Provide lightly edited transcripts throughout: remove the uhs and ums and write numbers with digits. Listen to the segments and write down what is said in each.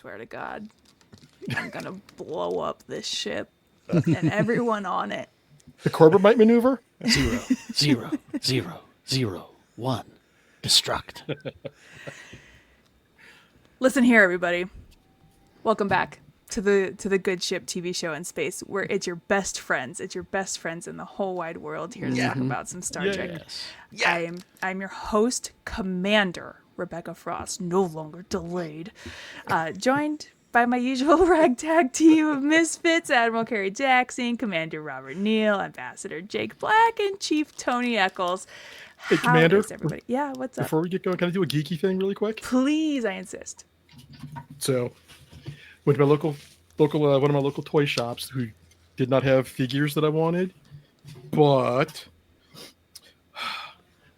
swear to God, I'm gonna blow up this ship and everyone on it. The Corbomite maneuver? 0, 0, 0, 0, 1. Destruct. Listen here, everybody. Welcome back to the Good Ship TV show in space, where it's your best friends. It's your best friends in the whole wide world here to talk about some Star Trek. Yes. Yeah. I'm your host, Commander Rebecca Frost, no longer delayed, joined by my usual ragtag team of misfits, Admiral Carrie Jackson, Commander Robert Neal, Ambassador Jake Black, and Chief Tony Eccles. Hey, Commander. Is everybody? Yeah, what's up? Before we get going, can I do a geeky thing really quick? Please, I insist. So, went to my local one of my local toy shops who did not have figures that I wanted, but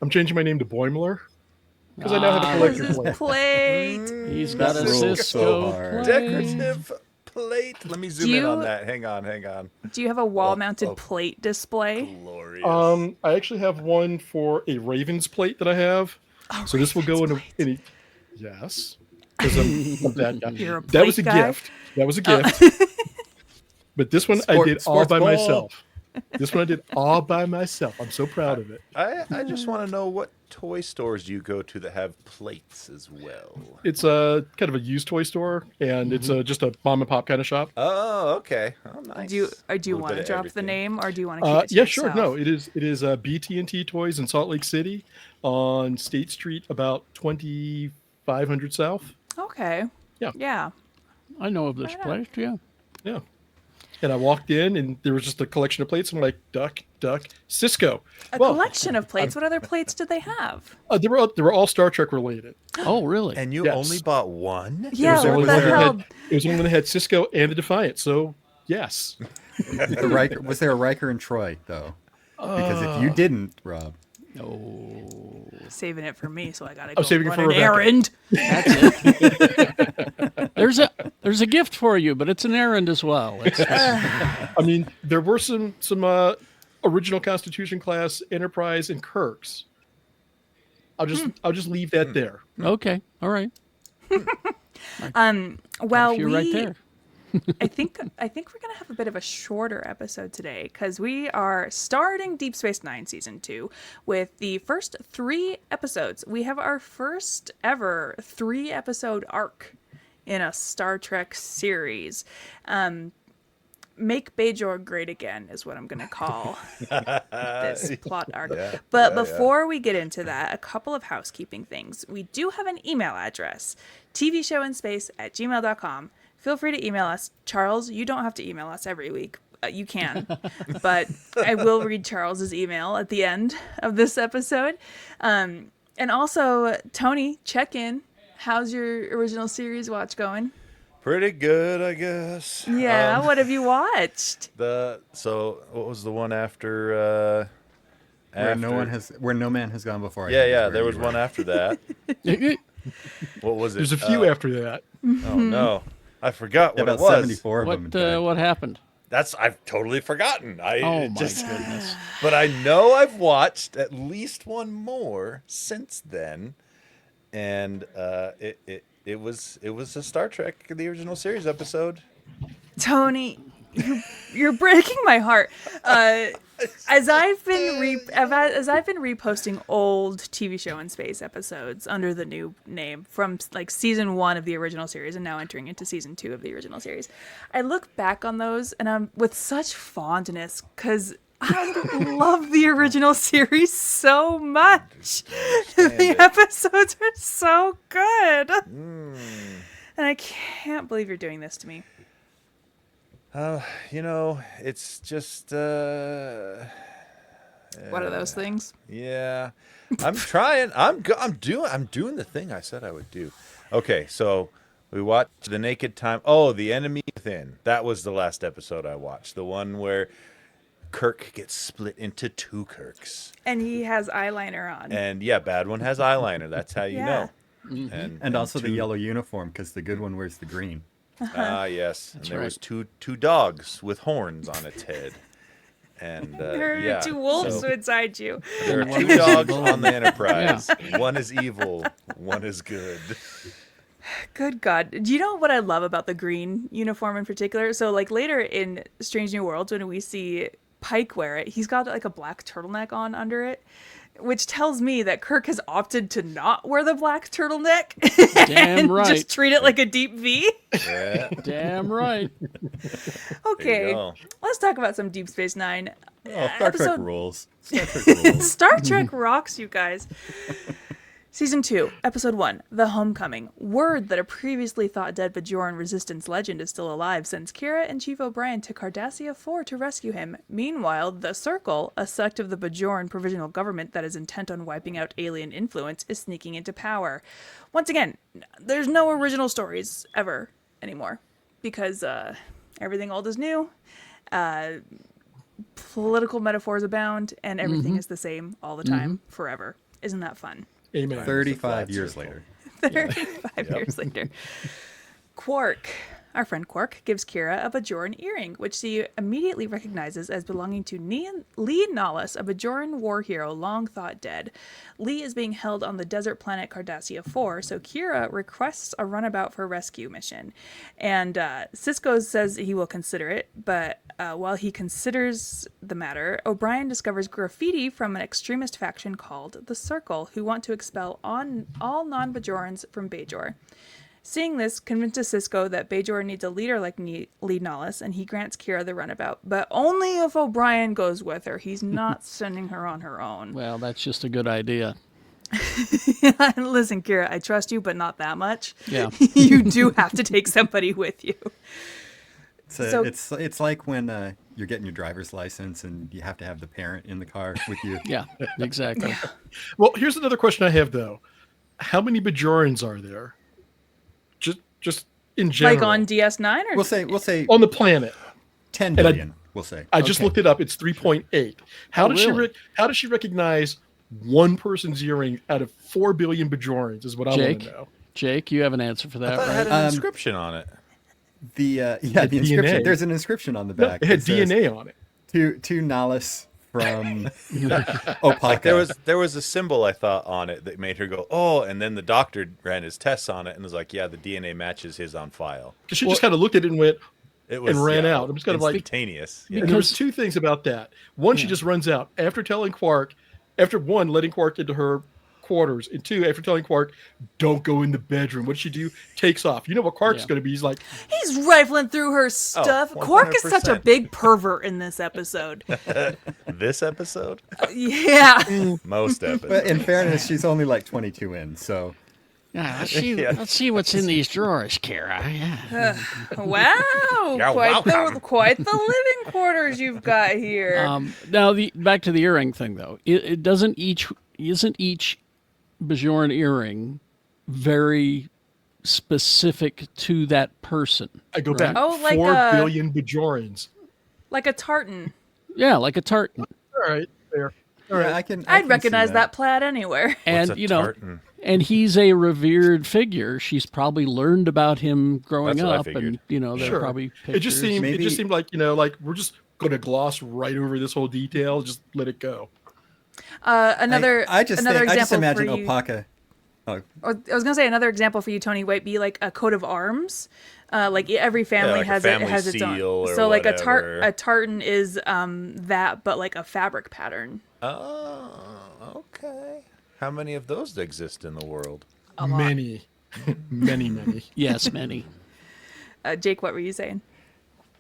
I'm changing my name to Boimler because I now have a collector This is plate. He's got a That rules Cisco so hard. plate. Decorative plate. Let me zoom in on that. Hang on. Do you have a wall-mounted plate display? Glorious. I actually have one for a Ravens plate that I have. So this will go in a yes. Because I'm that guy. You're a That was a plate guy? gift. That was a gift. But this one I did all by myself. This one I did all by myself. I'm so proud of it. I just want to know what toy stores do you go to that have plates as well? It's a kind of a used toy store, and it's just a mom and pop kind of shop. Oh, okay. Oh, nice. Do you Little want to bit of drop the everything. name, or do you want to keep it to Yeah, yourself? sure. No, it is BT&T Toys in Salt Lake City on State Street, about 2500 South. Okay. Yeah. I know of this Why not? place, yeah. Yeah. And I walked in, and there was just a collection of plates. I'm like, duck, Cisco. A collection of plates. What other plates did they have? They were all Star Trek related. Oh, really? And you Yes. only bought one? Yeah, It was what only the one that hell? It was only one that had Cisco and a Defiant. So yes. Was there a Riker and Troy though? Because if you didn't, Rob, Oh, Saving it for me, so I gotta go saving it run for an Rebecca. errand. there's a gift for you, but it's an errand as well. It's, I mean, there were some original Constitution class Enterprise and Kirks. I'll just leave that there. okay, all right. Well, You're right there. I think we're gonna have a bit of a shorter episode today because we are starting Deep Space Nine season 2 with the first 3 episodes. We have our first ever 3-episode arc in a Star Trek series. Make Bajor great again is what I'm gonna call this plot arc. But before we get into that, a couple of housekeeping things. We do have an email address, tvshowinspace@gmail.com. Feel free to email us. Charles, you don't have to email us every week. You can, but I will read Charles's email at the end of this episode. And also, Tony, check in. How's your original series watch going? Pretty good, I guess. Yeah, what have you watched? So what was the one after? where no man has gone before. I Yeah, think is yeah. where There was you one were. after that. What was it? There's a few after that. Oh no, I forgot what About it was. 74 of them. in fact. What happened? I've totally forgotten. Oh my goodness! But I know I've watched at least one more since then, and it was a Star Trek the original series episode. Tony, you're breaking my heart. As I've been reposting old TV show in space episodes under the new name from like season 1 of the original series and now entering into season 2 of the original series, I look back on those and I'm with such fondness because I love the original series so much. The episodes are so good, and I can't believe you're doing this to me. It's just What are those things? yeah. I'm trying. I'm doing the thing I said I would do. Okay, so we watched The Naked Time. Oh, The Enemy Within. That was the last episode I watched. The one where Kirk gets split into 2 Kirks. And he has eyeliner on. And yeah, bad one has eyeliner. That's how you Yeah. know. And also the 2 yellow uniform because the good one wears the green. Ah, yes. And there right. was two dogs with horns on its head. And There are yeah, 2 wolves so inside you. there are 2 dogs on the Enterprise. One is evil, one is good. Good God. Do you know what I love about the green uniform in particular? So, like, later in Strange New Worlds, when we see Pike wear it, he's got, like, a black turtleneck on under it, which tells me that Kirk has opted to not wear the black turtleneck Damn and right. just treat it like a deep V. Yeah. Damn right. Okay, go. let's talk about some Deep Space Nine. Oh, Star Trek Episode- rules. Star Trek rules. Star Trek rocks, you guys. Season 2, Episode 1, The Homecoming. Word that a previously thought dead Bajoran resistance legend is still alive sends Kira and Chief O'Brien to Cardassia 4 to rescue him. Meanwhile, The Circle, a sect of the Bajoran provisional government that is intent on wiping out alien influence, is sneaking into power. Once again, there's no original stories ever anymore because everything old is new. Political metaphors abound, and everything is the same all the time, forever. Isn't that fun? Amen. 35 years later. 35 years later. Quark. Our friend Quark gives Kira a Bajoran earring, which she immediately recognizes as belonging to Lee Nollis, a Bajoran war hero long thought dead. Lee is being held on the desert planet Cardassia 4, so Kira requests a runabout for a rescue mission. And Sisko says he will consider it, but while he considers the matter, O'Brien discovers graffiti from an extremist faction called The Circle, who want to expel all non-Bajorans from Bajor. Seeing this convinces Sisko that Bajor needs a leader like Lee Nollis, and he grants Kira the runabout, but only if O'Brien goes with her. He's not sending her on her own. Well, that's just a good idea. Listen, Kira, I trust you, but not that much. Yeah. You do have to take somebody with you. So- It's like when you're getting your driver's license and you have to have the parent in the car with you. Yeah, exactly. Well, here's another question I have though: how many Bajorans are there? Just in general, Like on DS9 or We'll say on the planet. 10 And I- billion. We'll say. I just Okay. looked it up. It's 3.8. How Oh, does really? how does she recognize one person's earring out of 4 billion Bajorans? Is what I want Jake? to know. Jake, you have an answer for I that, thought it had right? an inscription on it. The DNA. inscription. There's an inscription on the No, back. it had that says, DNA on it. to Nollis from Opaka. There was a symbol I thought on it that made her go, oh, and then the doctor ran his tests on it and was like, yeah, the DNA matches his on file. Because she just kind of looked at it and went, It was And ran out. I'm just kind of like- instantaneous. Yeah. and there was two things about that. One, she just runs out after telling Quark, after one, letting Quark into her quarters, and two, after telling Quark, don't go in the bedroom. What does she do? Takes off. You know what Quark's Yeah. going to be? He's like, He's rifling through her stuff. Quark is such a 100%. big pervert in this episode. This episode? Yeah. Most episodes. But in fairness, she's only like 22 in, so Yeah, Yeah. let's see what's in these drawers, Kara. Yeah. Wow. You're welcome. Quite the living quarters you've got here. Now, back to the earring thing, though. Isn't each Bajoran earring very specific to that person? I go right? back. Oh, like 4 a- billion Bajorans. Like a tartan. Yeah, like a tartan. All right, fair. All yeah, right. I can I'd see recognize that plaid anywhere. And, What's a you know, tartan? and he's a revered figure. She's probably learned about him growing That's what I up, figured. and, you know, there are Sure. probably pictures. It just seemed Maybe- like, like we're just going to gloss right over this whole detail. Just let it go. Another I just example imagine for you. Opaka. Oh, I was gonna say another example for you, Tony, might be like a coat of arms. Like every family like a has family has its seal own. or So like whatever. a tartan is that, but like a fabric pattern. Oh, okay. How many of those exist in the world? Many, many. Yes, many. Jake, what were you saying?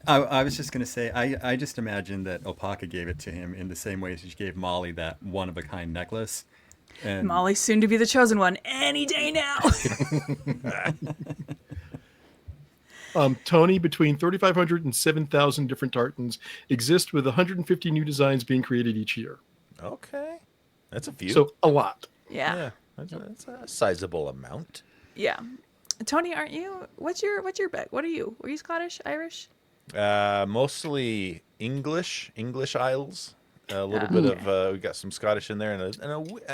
I was just going to say, I just imagine that Opaka gave it to him in the same way as she gave Molly that one-of-a-kind necklace. And Molly's soon to be the chosen one any day now. Tony, between 3,500 and 7,000 different tartans exist, with 150 new designs being created each year. Okay. That's a few. So a lot. Yeah. yeah, that's a sizable amount. Yeah. Tony, aren't you? What's your bet? What are you? Were you Scottish, Irish? Mostly English Isles. A little bit of we got some Scottish in there, and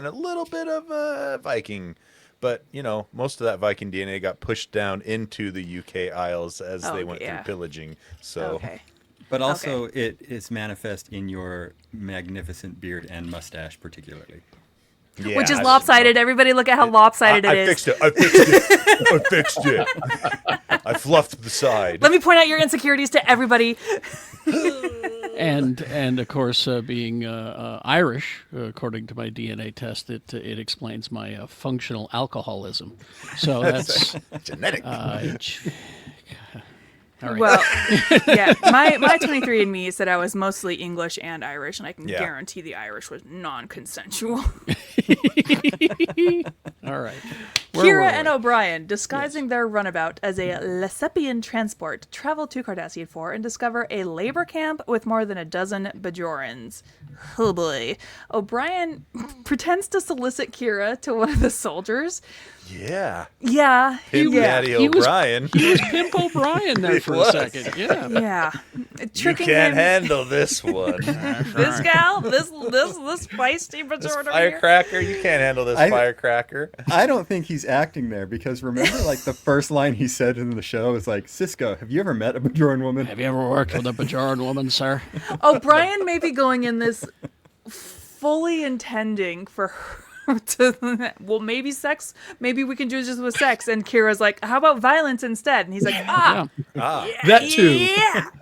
a little bit of Viking. But you know, most of that Viking DNA got pushed down into the UK Isles as they went yeah. through pillaging. So Okay. But also, it is manifest in your magnificent beard and mustache, particularly. Yeah, which is I lopsided. Everybody look at how lopsided I it is. fixed it. I fixed it. I fixed it. I fluffed the side. Let me point out your insecurities to everybody. And of course, being Irish, according to my DNA test, it explains my functional alcoholism. So that's Genetic. all right. Well, yeah, my 23andMe said I was mostly English and Irish, and I can Yeah. guarantee the Irish was non-consensual. All right. Kira and O'Brien, disguising their runabout as a Lesepian transport, travel to Cardassian 4 and discover a labor camp with more than a dozen Bajorans. Oh boy. O'Brien pretends to solicit Kira to one of the soldiers. Yeah. Yeah. Pimp Daddy O'Brien. He was Pimp O'Brien there for was. a second. Yeah. Yeah. You Tricking can't him. handle this one. This gal, this feisty This Bajoran here. firecracker. You can't handle this firecracker. I don't think he's acting there because remember, like the first line he said in the show is like, "Cisco, have you ever met a Bajoran woman?" Have you ever worked with a Bajoran woman, sir? O'Brien may be going in this fully intending for her to, well, maybe sex, maybe we can do this with sex. And Kira's like, how about violence instead? And he's like, Yeah. That too.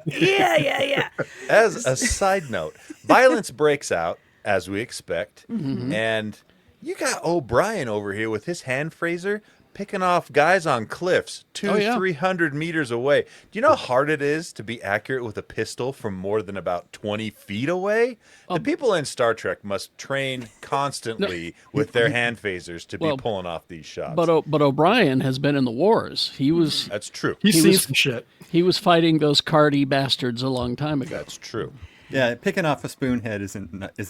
Yeah. As a side note, violence breaks out, as we expect, and you got O'Brien over here with his hand phraser picking off guys on cliffs 300 meters away. Do you know how hard it is to be accurate with a pistol from more than about 20 feet away? The people in Star Trek must train constantly with their hand phasers to be pulling off these shots. But O'Brien has been in the wars. He was That's true. He's He seen was- some shit. he was fighting those Cardi bastards a long time ago. That's true. Yeah, picking off a spoonhead is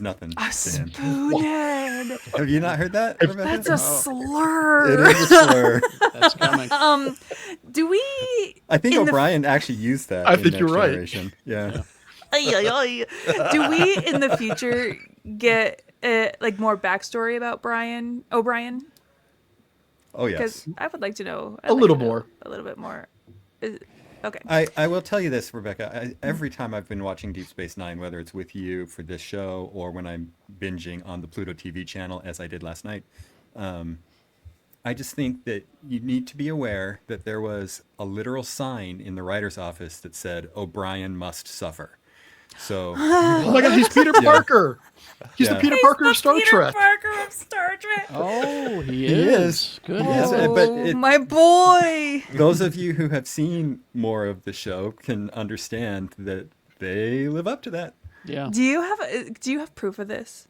nothing A to him. spoonhead. Have you not heard that, Rebecca? That's a slur. It is a slur. That's coming. Do we? I think in the- O'Brien actually used that. I in think Next you're right. Generation. Yeah. Do we in the future get like more backstory about O'Brien? Oh Because yes. I would like to know A little more. a little bit more. Okay. I will tell you this, Rebecca. Every time I've been watching Deep Space Nine, whether it's with you for this show or when I'm binging on the Pluto TV channel, as I did last night, I just think that you need to be aware that there was a literal sign in the writer's office that said, "O'Brien must suffer." So Oh my God, he's Peter Parker. He's the Yeah. Peter Parker of Star Peter Trek. Parker of Star Trek. Oh, he is. Good. Yes, Oh, but my boy. those of you who have seen more of the show can understand that they live up to that. Yeah. Do you have proof of this?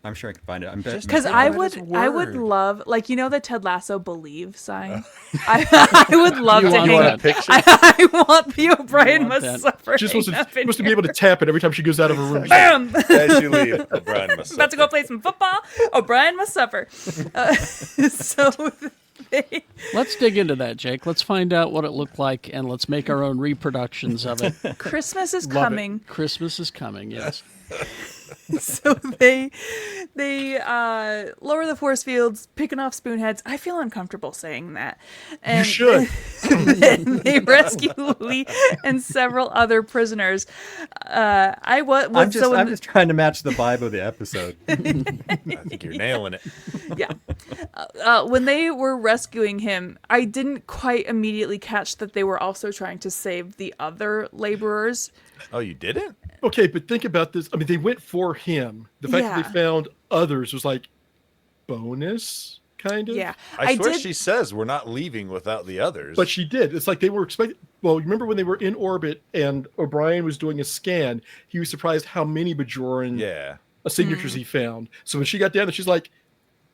I'm sure I can find it. I'm Because Take I him at his would word. love, like, you know, the Ted Lasso believe sign. I want love You to want hang that it. picture? I want the O'Brien You want must that. suffer. She's hang supposed up to in be able to tap it every time she goes out of her room. Bam! As you leave, O'Brien must About to go play some football. O'Brien must suffer. So they, Let's dig into that, Jake. Let's find out what it looked like, and let's make our own reproductions of it. Christmas is Love it. coming. Christmas is coming, yes. So they lower the force fields, picking off spoonheads. I feel uncomfortable saying that. And should. then they rescue Lee and several other prisoners. I'm just trying to match the vibe of the episode. I think you're nailing it. yeah. When they were rescuing him, I didn't quite immediately catch that they were also trying to save the other laborers. Oh, you didn't? Okay, but think about this. I mean, they went for him. The fact that Yeah. they found others was like bonus, kind of. Yeah, I swear did. she says we're not leaving without the others. But she did. It's like they were expecting. Well, remember when they were in orbit and O'Brien was doing a scan? He was surprised how many Bajoran yeah, signatures he found. So when she got down there, she's like,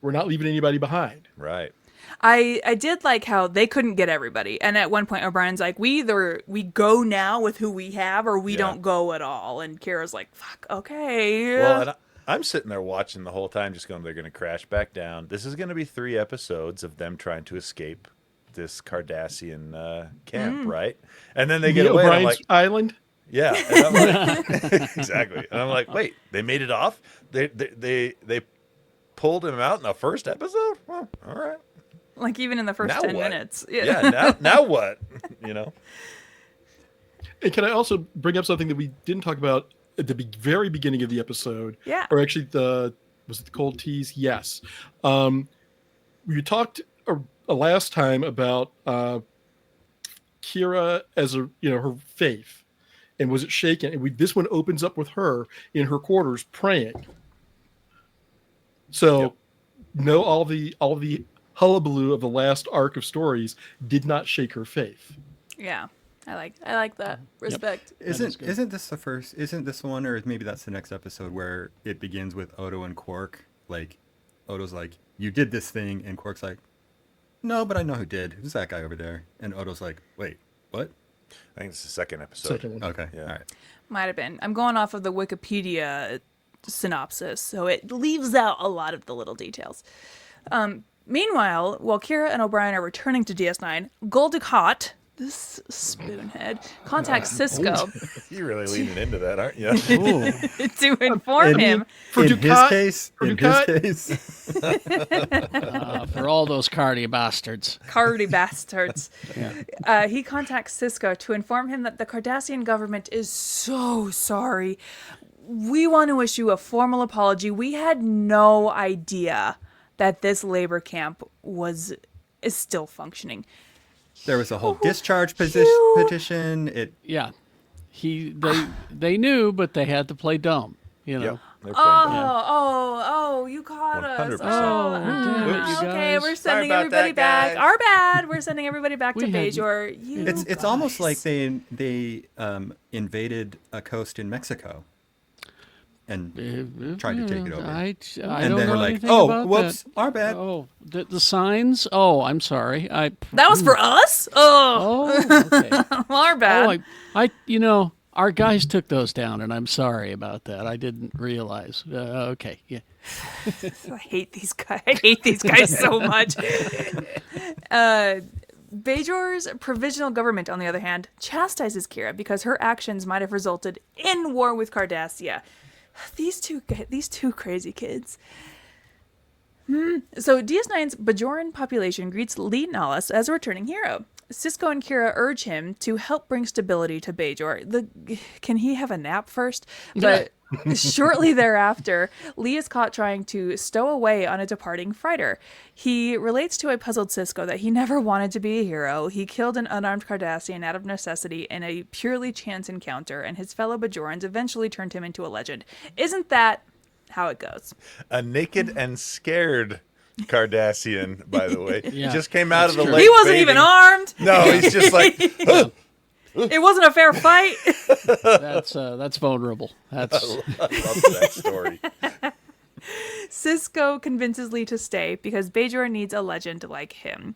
"We're not leaving anybody behind." right. I did like how they couldn't get everybody, and at one point O'Brien's like, we go now with who we have, or we Yeah. don't go at all. And Kira's like, fuck, okay. Well, and I'm sitting there watching the whole time, just going, they're going to crash back down. This is going to be 3 episodes of them trying to escape this Cardassian camp, right? And then they get The away. And I'm O'Brien's like, Island. yeah, and I'm like, exactly. And I'm like, wait, they made it off? They pulled him out in the first episode? Well, all right. Like even in the first Now 10 what? minutes. Yeah. Now what? You know. And can I also bring up something that we didn't talk about at the very beginning of the episode? Yeah. Or actually the Was it the cold tease? Yes. We talked last time about Kira as her faith, and was it shaken? And this one opens up with her in her quarters praying. So, Yep. no, all the hullabaloo of the last arc of stories did not shake her faith. Yeah, I like that. Respect. Isn't this the first? Isn't this one, or maybe that's the next episode where it begins with Odo and Quark? Like, Odo's like, "You did this thing," and Quark's like, "No, but I know who did. Who's that guy over there?" And Odo's like, "Wait, what?" I think it's the second episode. Second one. Okay, Yeah. all right. Might have been. I'm going off of the Wikipedia synopsis, so it leaves out a lot of the little details. Meanwhile, while Kira and O'Brien are returning to DS9, Goldicott, this spoonhead, contacts Cisco You're really leaning into that, aren't you? to inform him. For In his Ducat- case, for in Ducat- his case, For all those cardi bastards. Cardi bastards. Yeah. He contacts Cisco to inform him that the Cardassian government is so sorry. We want to issue a formal apology. We had no idea that this labor camp is still functioning. there was a whole discharge Phew. petition. It Yeah. They knew, but they had to play dumb. You know. Yep. They're playing dumb. Oh, you caught us. 100%. Oh, damn it, you okay, guys. we're Sorry sending about everybody that, back. guys. Our bad. We're sending everybody back to We had- Bajor. it's almost like they invaded a coast in Mexico and tried to take it over. I And don't then know we're like, anything "Oh, about whoops, that. our bad." Oh, the signs. Oh, I'm sorry. That was for us? Oh, Oh, okay. our bad. Our guys took those down, and I'm sorry about that. I didn't realize. Okay, yeah. I hate these guys. I hate these guys so much. Bajor's provisional government, on the other hand, chastises Kira because her actions might have resulted in war with Cardassia. These two crazy kids. So DS9's Bajoran population greets Lee Nallas as a returning hero. Cisco and Kira urge him to help bring stability to Bajor. Can he have a nap first? But shortly thereafter, Lee is caught trying to stow away on a departing freighter. He relates to a puzzled Cisco that he never wanted to be a hero. He killed an unarmed Cardassian out of necessity in a purely chance encounter, and his fellow Bajorans eventually turned him into a legend. Isn't that how it goes? A naked and scared Cardassian, by the way. Yeah, He just came out of the true. lake. He wasn't even bathing. armed. No, he's just like, It wasn't a fair fight. That's vulnerable. That's I love that story. Cisco convinces Lee to stay because Bajor needs a legend like him.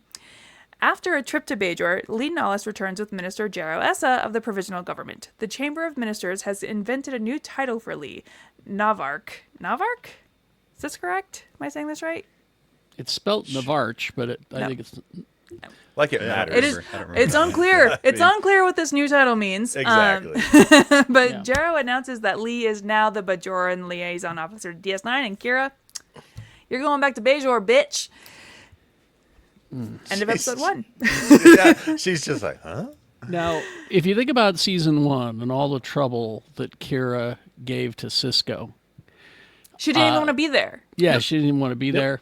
After a trip to Bajor, Lee Nallas returns with Minister Jaro Essa of the Provisional Government. The Chamber of Ministers has invented a new title for Lee, Navark. Navark? Is this correct? Am I saying this right? it's spelt Navarch, but I No. think it's Like it matters. It is. I don't remember. It's unclear. It's unclear what this new title means. Exactly. But Yeah. Jaro announces that Lee is now the Bajoran liaison officer to DS9, and Kira, you're going back to Bajor, bitch. End of episode 1. Yeah, she's just like, huh? Now, if you think about season 1 and all the trouble that Kira gave to Cisco, She didn't even want to be there. yeah, she didn't even want to be there.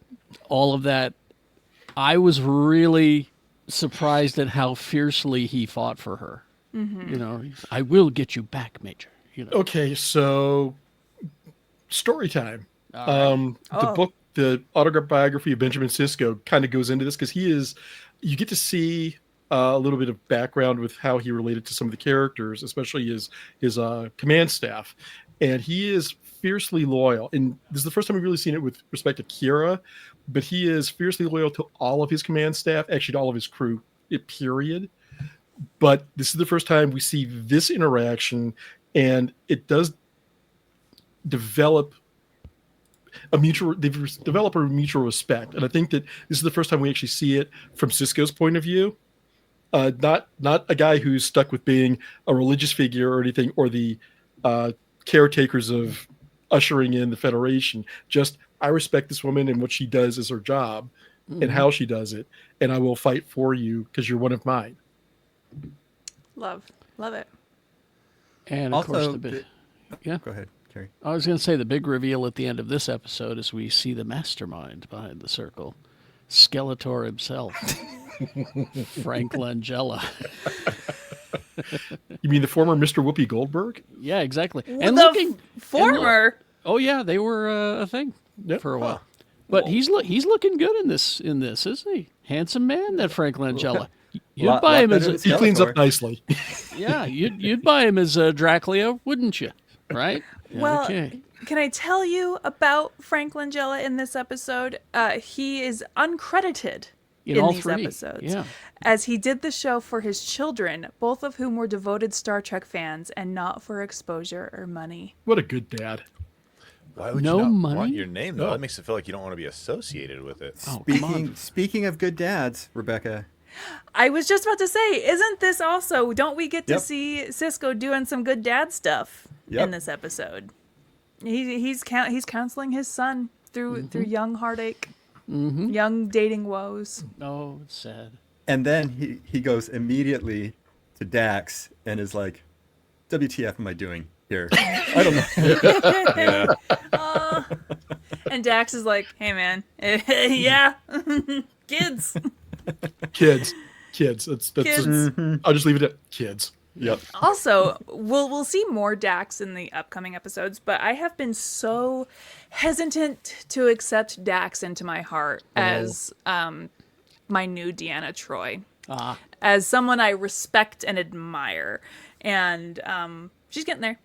All of that, I was really surprised at how fiercely he fought for her. You know, I will get you back, Major. You know, Okay, so story time. Oh. The book, the autographed biography of Benjamin Sisko, kind of goes into this because you get to see a little bit of background with how he related to some of the characters, especially his command staff, and he is fiercely loyal. And this is the first time we've really seen it with respect to Kira, but he is fiercely loyal to all of his command staff, actually to all of his crew, period. But this is the first time we see this interaction, and it does develop a mutual respect. And I think that this is the first time we actually see it from Cisco's point of view. Not a guy who's stuck with being a religious figure or anything, or the caretakers of ushering in the Federation. Just, I respect this woman and what she does as her job and how she does it, and I will fight for you because you're one of mine. Love it. and of Also, course yeah. Go ahead. Carrie. I was going to say the big reveal at the end of this episode is we see the mastermind behind the circle, Skeletor himself, Frank Langella. You mean the former Mr. Whoopi Goldberg? Yeah, exactly. Former. Oh yeah, they were a thing Yep. for a while. But he's looking good in this, isn't he? Handsome man, that Frank Langella. You'd buy him as He cleans up nicely. yeah, you'd buy him as Dracula, wouldn't you? Right? Well, Okay. can I tell you about Frank Langella in this episode? He is uncredited In in all these three, episodes, yeah. as he did the show for his children, both of whom were devoted Star Trek fans and not for exposure or money. What a good dad. Why would No you not money? want your name though? No. That makes it feel like you don't want to be associated with it. Oh, come on. Speaking of good dads, Rebecca. I was just about to say, isn't this also, don't we get to Yep. see Cisco doing some good dad stuff Yep. in this episode? He's counseling his son through young heartache, young dating woes. Oh, it's sad. And then he goes immediately to Dax and is like, WTF am I doing here? I don't know. And Dax is like, hey man, yeah, kids. Kids. That's Kids. I'll just leave it at kids. Yep. Also, we'll see more Dax in the upcoming episodes, but I have been so hesitant to accept Dax into my heart as my new Deanna Troy, as someone I respect and admire, and she's getting there.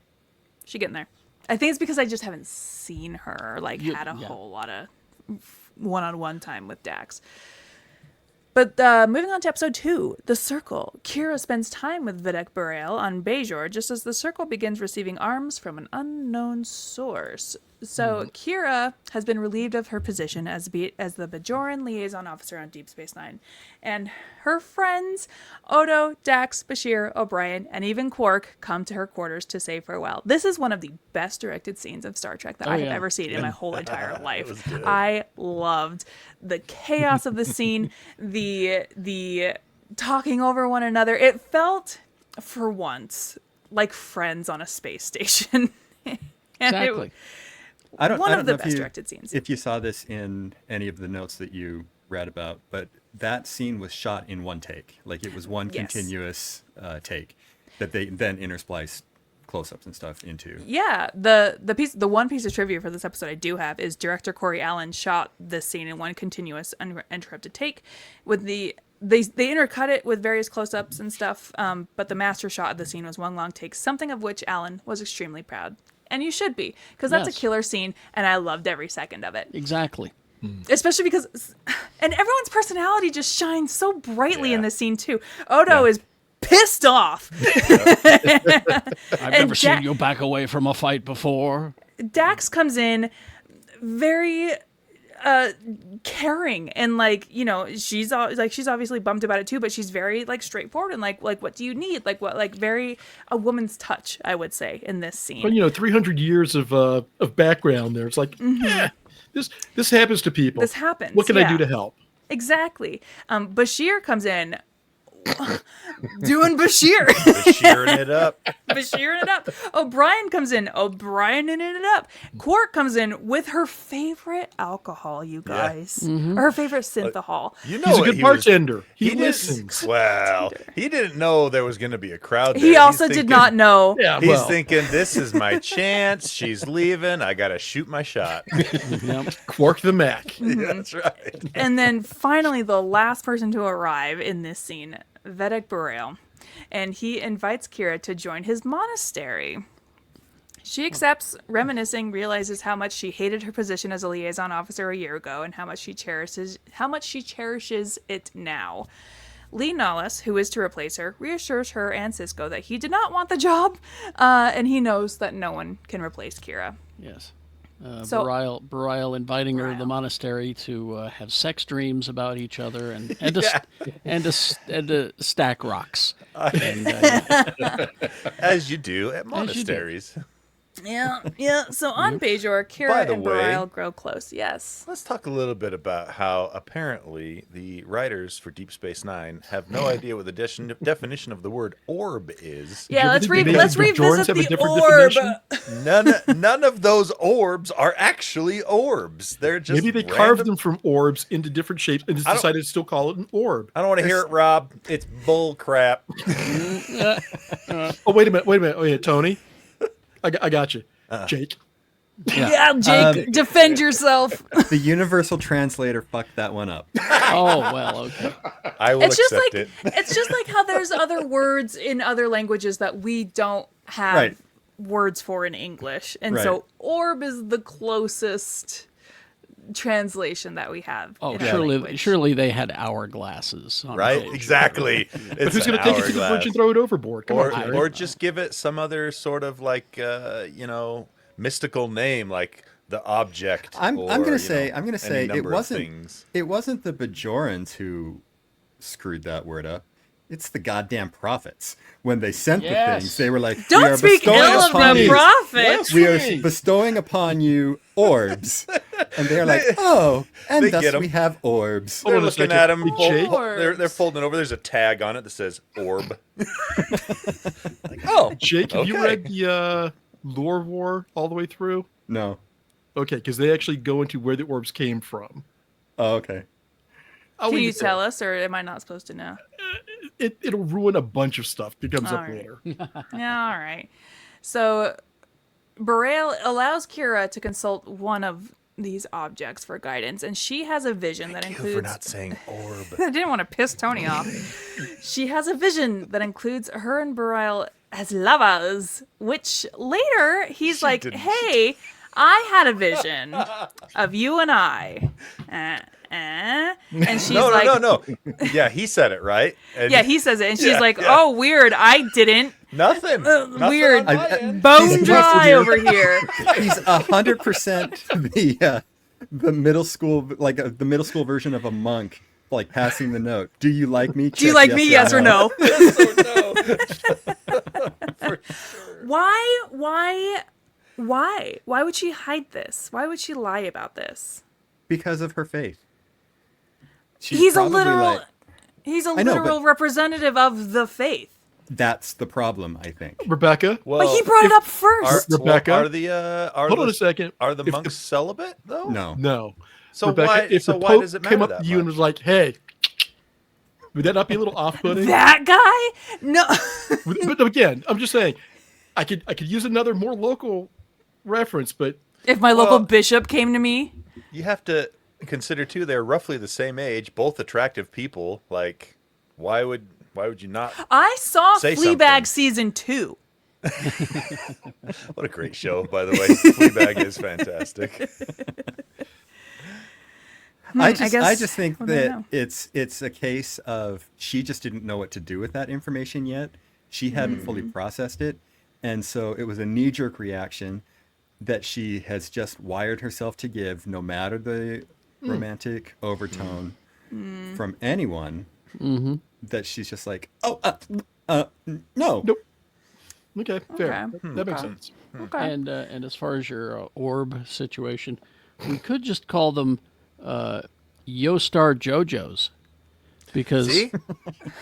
She's getting there. I think it's because I just haven't seen her had a whole lot of one-on-one time with Dax. But moving on to episode 2, The Circle. Kira spends time with Videk Burrell on Bajor just as the Circle begins receiving arms from an unknown source. So Kira has been relieved of her position as the Bajoran liaison officer on Deep Space Nine. And her friends, Odo, Dax, Bashir, O'Brien, and even Quark, come to her quarters to say farewell. This is one of the best directed scenes of Star Trek that I have ever seen in my whole entire life. I loved the chaos of the scene, the talking over one another. It felt, for once, like friends on a space station. Exactly. I don't One know of the if best you- directed scenes. If you saw this in any of the notes that you read about, but that scene was shot in one take. Like it was one Yes. continuous take that they then interspliced close-ups and stuff into. Yeah, the one piece of trivia for this episode I do have is director Corey Allen shot this scene in one continuous uninterrupted take. With they intercut it with various close-ups and stuff, but the master shot of the scene was one long take, something of which Allen was extremely proud. And you should be, because that's Yes. a killer scene, and I loved every second of it. Exactly. Especially because, and everyone's personality just shines so brightly in Yeah. this scene too. Odo is pissed off. I've never seen Da- you back away from a fight before. Dax comes in very caring and she's obviously bummed about it too, but she's very straightforward and like what do you need, very a woman's touch, I would say, in this scene. But 300 years of background there. It's like, this happens to people. This happens, What can I yeah. do to help? Exactly. Bashir comes in doing Bashir. Shearing it up. Bashiring it up. O'Brien comes in. O'Briening it up. Quark comes in with her favorite alcohol, you guys. Or her favorite synthahol. You know He's a what good he was- bartender. He didn't- listens. Well, he didn't know there was going to be a crowd there. He He's also did thinking- not know. Yeah, He's well, thinking, this is my chance. She's leaving. I got to shoot my shot. Yep. Quark the Mac. That's right. And then finally, the last person to arrive in this scene, Vedek Burrell. And he invites Kira to join his monastery. She accepts, reminiscing, realizes how much she hated her position as a liaison officer a year ago and how much she cherishes it now. Lee Nollis, who is to replace her, reassures her and Cisco that he did not want the job, and he knows that no one can replace Kira. Yes. So- Bareil inviting her to the Bareil. monastery to have sex dreams about each other and to stack rocks. And, As you do at As you do. monasteries. Yeah. So on Bajor, By Kira the and way- Bareil grow close. Yes. Let's talk a little bit about how apparently the writers for Deep Space Nine have no idea what the definition of the word orb is. Yeah, Did you ever think let's maybe the Bajorans revisit have a the different orb. definition? None of those orbs are actually orbs. They're just Maybe they random- carved them from orbs into different shapes and just I don't- decided to still call it an orb. I don't want to hear it, Rob. It's bull crap. Oh, wait a minute, Tony. I got you. Jake. Yeah, Jake, defend yourself. The universal translator fucked that one up. Oh, well, okay. I will It's just accept like it. it's just like how there's other words in other languages that we don't have Right. words for in English, and Right. so orb is the closest translation that we have. Oh, in our surely, language. surely they had hourglasses. On Right? Bajor. Exactly. But It's who's going an to take it to the hourglass. bridge and throw it overboard? Come on, Jerry. Or just give it some other sort of like mystical name, like the object. I'm or, gonna you say know, I'm gonna any say it number of wasn't things. the Bajorans who screwed that word up. It's the goddamn prophets. When they sent the Yes. things, they were like, "We Don't are speak bestowing ill of upon the you- prophet. We are bestowing upon you orbs," and they're like, "Oh, and they thus get 'em. we have orbs." Hold They're on a looking second. at them. Hey, Jake. They're folding over. There's a tag on it that says orb. Like, oh, Jake, have you okay. read the Lore War all the way through? No. Okay, because they actually go into where the orbs came from. Oh, okay. I'll Can leave you it there. tell us, or am I not supposed to know? It'll ruin a bunch of stuff that comes up All right. later. Yeah, all right. So, Bareil allows Kira to consult one of these objects for guidance, and she has a vision that Thank you includes. for not saying orb. I didn't want to piss Tony off. She has a vision that includes her and Bareil as lovers, which later he's like, didn't. "Hey, I had a vision of you and I." And she's No, like, no. Yeah, he said it right. And Yeah, he says it, and she's Yeah, like, yeah. "Oh, weird, I didn't." nothing. Nothing Weird. on my end. Bone dry over here. He's 100% the middle school the middle school version of a monk, like passing the note. Do you like me? Do you like me? Yes or no? Yes or no? Why would she hide this? Why would she lie about this? Because of her faith. She's He's a probably literal like- he's a I know, literal representative of the faith. That's the problem, I think. Rebecca, Well, But he brought it up Are, first. Rebecca? are the are hold the, on a second. Are the If monks celibate though? No. No. So Rebecca, why? if So the why Pope does it matter came up that to you and much? was like, "Hey," would that not be a little off-putting? That guy? No. But again, I'm just saying, I could use another more local reference, but If my local Well- bishop came to me, You have to consider too. They're roughly the same age, both attractive people. Like, why would you not? I saw Say Fleabag something. season 2. What a great show, by the way. Fleabag is fantastic. I guess just think we'll never know. that it's a case of she just didn't know what to do with that information yet. She hadn't fully processed it, and so it was a knee-jerk reaction that she has just wired herself to give, no matter the romantic overtone from anyone. That she's just like, "Oh, no." nope. Okay, fair. Okay. That makes Okay. sense. Okay. And as far as your orb situation, we could just call them Yo-Star JoJos, because See,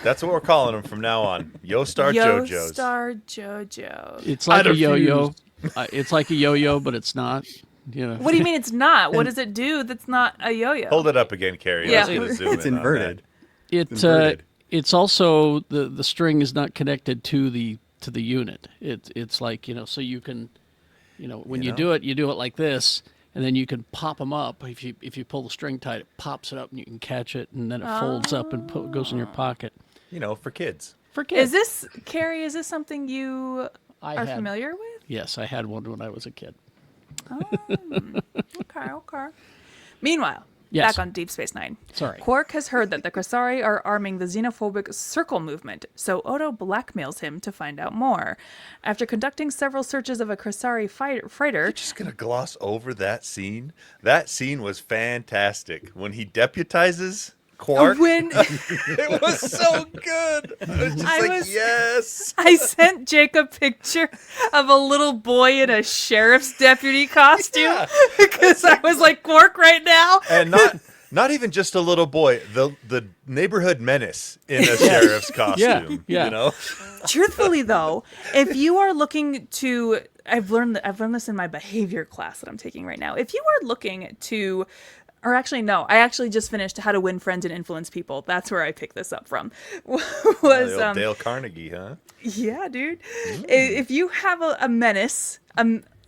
that's what we're calling them from now on. Yo-Star JoJo's. Star JoJo. it's like I a yo-yo. refuse. It's like a yo-yo, but it's not. You know. What do you mean it's not? What does it do that's not a yo-yo? Hold it up again, Carrie. Yeah. Let's get a zoom It's in on inverted. It it's also the string is not connected to the unit. It's like, so you can, when you do it like this, and then you can pop them up. If you pull the string tight, it pops it up and you can catch it, and then it folds up and goes in your pocket. For kids. For kids. Is this, Carrie, is this something you I are had- familiar with? Yes, I had one when I was a kid. Okay. Meanwhile, Yes. back on Deep Space Nine. Sorry. Quark has heard that the Krasari are arming the xenophobic Circle movement, so Odo blackmails him to find out more. After conducting several searches of a Krasari freighter, Just gonna gloss over that scene. That scene was fantastic when he deputizes Quark. When It was so good. I was just I like, was- yes. I sent Jake a picture of a little boy in a sheriff's deputy costume Yeah. because I was like, Quark right now. And not even just a little boy, the neighborhood menace in a sheriff's costume. yeah. You know? Truthfully, though, if you are looking to, I've learned this in my behavior class that I'm taking right now. If you are looking to, or actually no, I actually just finished How to Win Friends and Influence People. That's where I picked this up from. The old Dale Carnegie, huh? Yeah, dude. If you have a menace,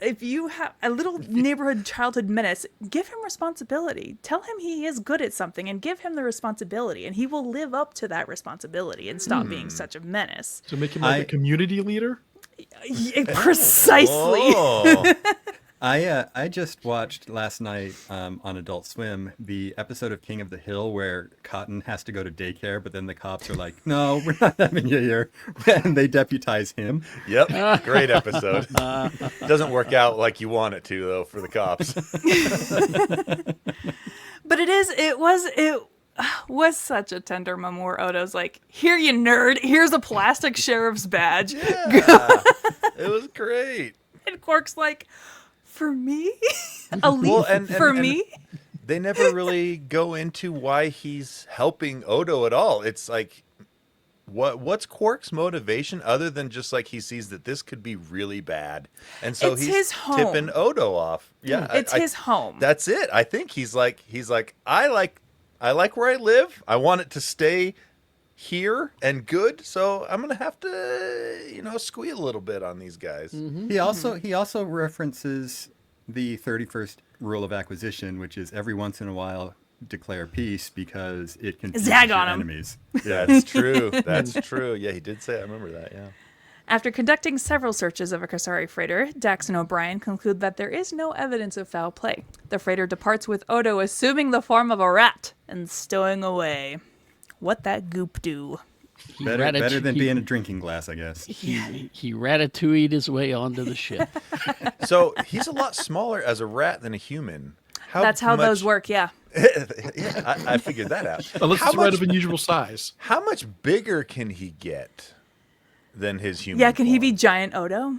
if you have a little neighborhood childhood menace, give him responsibility. Tell him he is good at something and give him the responsibility, and he will live up to that responsibility and stop being such a menace. To make him like a community leader. Precisely. Oh. I just watched last night on Adult Swim the episode of King of the Hill where Cotton has to go to daycare, but then the cops are like, "No, we're not having you here," and they deputize him. Yep. Great episode. Doesn't work out like you want it to, though, for the cops. But it was such a tender moment where Odo's like, "Here, you nerd. Here's a plastic sheriff's badge." Yeah. It was great. And Quark's like, "For me? A leaf Well, and for me?" They never really go into why he's helping Odo at all. It's like, what's Quark's motivation other than just like he sees that this could be really bad, and so It's he's his home. tipping Odo off. Yeah, It's his home. That's it. I think he's like I like where I live. I want it to stay here and good, so I'm gonna have to squeal a little bit on these guys. He also references the 31st rule of acquisition, which is every once in a while declare peace because it confuses Zag your on 'em. enemies. That's true. That's true. Yeah, he did say. I remember that. Yeah. After conducting several searches of a Kasari freighter, Dax and O'Brien conclude that there is no evidence of foul play. The freighter departs with Odo assuming the form of a rat and stowing away. What that goop do? Better than being a drinking glass, I guess. He ratatouille'd his way onto the ship. So he's a lot smaller as a rat than a human. That's how those work, yeah. Yeah, I figured that out. Unless it's a rat of unusual size. How much bigger can he get than his human? Yeah, can he form? be giant Odo?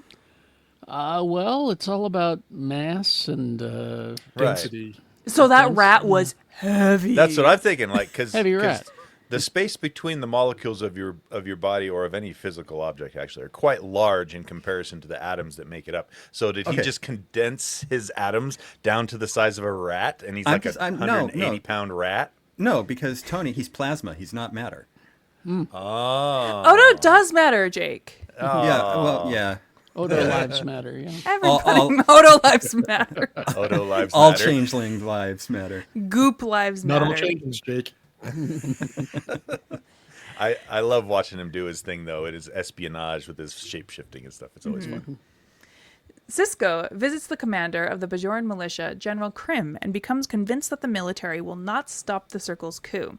Well, it's all about mass and Density. So that rat was heavy. That's what I'm thinking. Like, because Heavy rat. the space between the molecules of your body or of any physical object actually are quite large in comparison to the atoms that make it up. So did he Okay. just condense his atoms down to the size of a rat, and he's I'm like just- a I'm- no, 180-pound rat? No, because Tony, he's plasma. He's not matter. Oh. Odo does matter, Jake. Yeah, well, yeah. Odo lives matter. Yeah. Everybody, Odo lives matter. Odo lives All matter. changeling lives matter. Goop lives Not matter. all changes, Jake. I love watching him do his thing, though. It is espionage with his shape-shifting and stuff. It's always fun. Sisko visits the commander of the Bajoran militia, General Krim, and becomes convinced that the military will not stop the Circle's coup.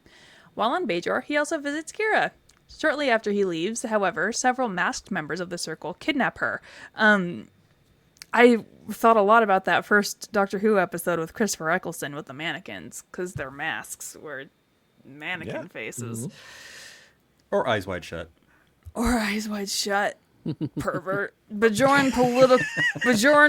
While on Bajor, he also visits Kira. Shortly after he leaves, however, several masked members of the Circle kidnap her. I thought a lot about that first Doctor Who episode with Christopher Eccleston with the mannequins, because their masks were mannequin faces. Or eyes wide shut. Or eyes wide shut. Pervert. Bajoran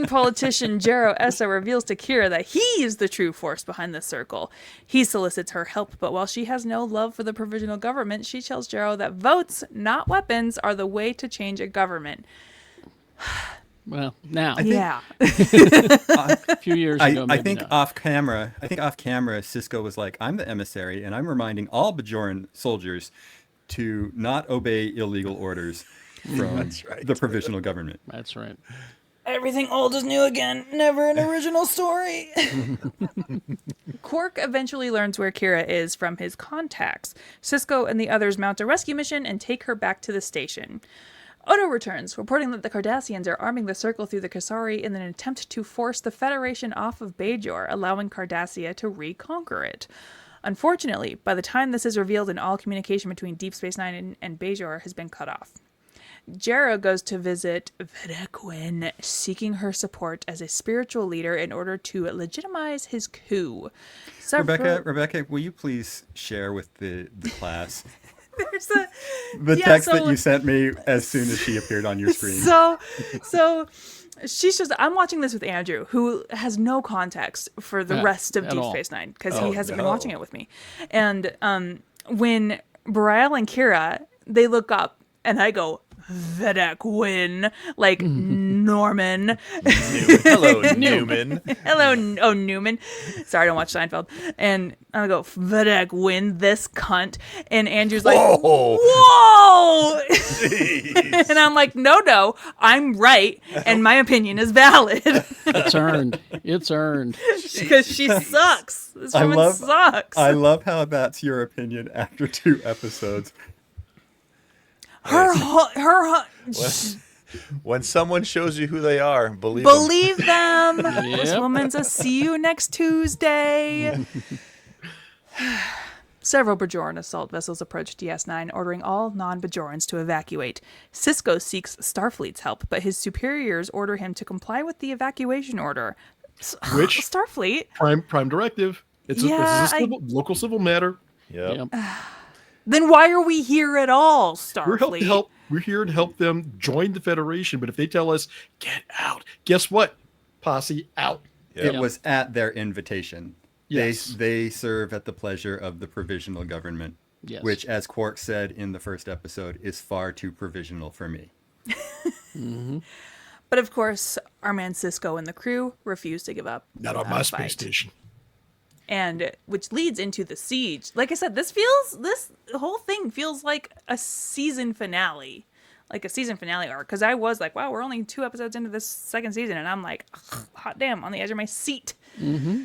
politician Jero Essa reveals to Kira that he is the true force behind the Circle. He solicits her help, but while she has no love for the provisional government, she tells Jero that votes, not weapons, are the way to change a government. Well, now Yeah. a few years ago, I maybe think not. off camera, Cisco was like, "I'm the emissary, and I'm reminding all Bajoran soldiers to not obey illegal orders from That's right. the provisional government." That's right. Everything old is new again. Never an original story. Quark eventually learns where Kira is from his contacts. Sisko and the others mount a rescue mission and take her back to the station. Odo returns, reporting that the Cardassians are arming the Circle through the Kasari in an attempt to force the Federation off of Bajor, allowing Cardassia to reconquer it. Unfortunately, by the time this is revealed, all communication between Deep Space Nine and Bajor has been cut off. Jarrah goes to visit Vedequin, seeking her support as a spiritual leader in order to legitimize his coup. Rebecca, will you please share with the class There's a the Yeah, text so- that you sent me as soon as she appeared on your screen? so she's just. I'm watching this with Andrew, who has no context for the Yeah, rest of at Deep all. Space Nine because Oh, he hasn't been no. watching it with me. And when Bareil and Kira, they look up, and I go, Vedequin, like Norman. Hello, Newman. Hello, Newman. Sorry, I don't watch Seinfeld. And I go, Vedequin, this cunt. And Andrew's like, Whoa. whoa! Jeez. And I'm like, no, I'm right, and my opinion is valid It's earned. It's earned. because she sucks. This woman sucks. I love how that's your opinion after 2 episodes. Her When someone shows you who they are, believe them. believe them. This Yep. woman's a see you next Tuesday. Several Bajoran assault vessels approach DS9, ordering all non-Bajorans to evacuate. Sisko seeks Starfleet's help, but his superiors order him to comply with the evacuation order. Which- Starfleet? Prime directive. It's Yeah, a local civil matter. Yep. Yep. Then why are we here at all, Starfleet? We're here to help them join the Federation. But if they tell us get out, guess what? Posse out. Yep. It was at their invitation. Yes. They serve at the pleasure of the provisional government, Yes. which, as Quark said in the first episode, is far too provisional for me. But of course, our man Sisko and the crew refuse to give up. Not on without my a space fight. station. And which leads into the siege. Like I said, this whole thing feels like a season finale. Like a season finale arc. Because I was like, wow, we're only 2 episodes into this second season. And I'm like, hot damn, on the edge of my seat. Mm-hmm.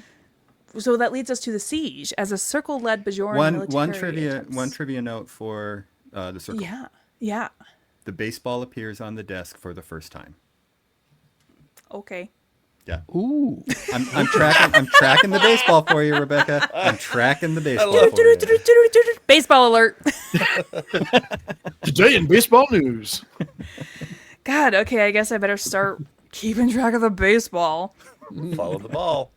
So that leads us to the siege. As a circle-led Bajoran One military trivia note for the circle. Yeah. The baseball appears on the desk for the first time. Okay. Yeah. Ooh. I'm tracking the baseball for you, Rebecca. I'm tracking the baseball for you. Baseball alert. Today in baseball news. God, okay, I guess I better start keeping track of the baseball. Follow the ball.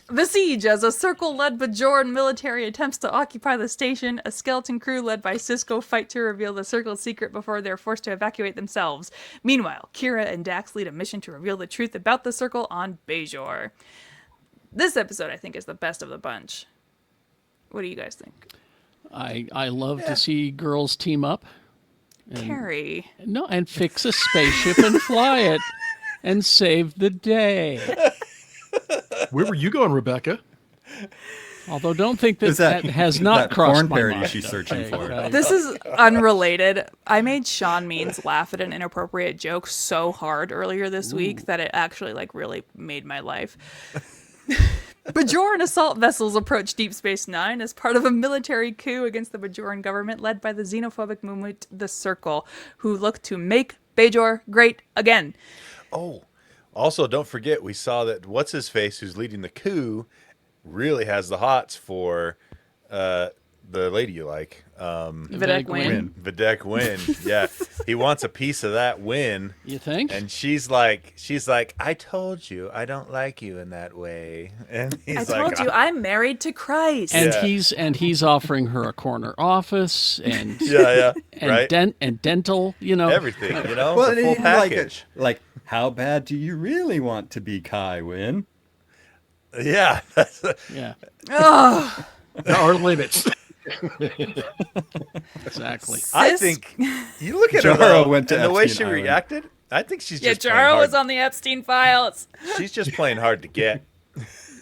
The siege. As a circle-led Bajoran military attempts to occupy the station, a skeleton crew led by Sisko fight to reveal the circle's secret before they're forced to evacuate themselves. Meanwhile, Kira and Dax lead a mission to reveal the truth about the circle on Bajor. This episode, I think, is the best of the bunch. What do you guys think? I love to see girls team up. Carrie. No, and fix a spaceship and fly it and save the day. Where were you going, Rebecca? Although don't think that Is that- has is not that crossed porn my parody mind. she's searching for? This is unrelated. I made Sean Means laugh at an inappropriate joke so hard earlier this week that it actually really made my life. Bajoran assault vessels approach Deep Space Nine as part of a military coup against the Bajoran government led by the xenophobic movement The Circle, who look to make Bajor great again. Oh, also, don't forget, we saw that What's-His-Face, who's leading the coup, really has the hots for the lady you like. Vedek Wynn. Videk Wynn. Yeah. He wants a piece of that win. You think? And she's like, I told you I don't like you in that way. And he's I like, told you I'm married to Christ. And Yeah. he's offering her a corner office and yeah, and right? and dental, Everything, the full Well, package. like, how bad do you really want to be Kai Wynn? Yeah. yeah, Ugh. There are limits. exactly. I Sis- think you look at her Jaro though, went to and the way Epstein she Island. reacted. I think she's Yeah, just playing Jaro hard. was on the Epstein files. She's just playing hard to get.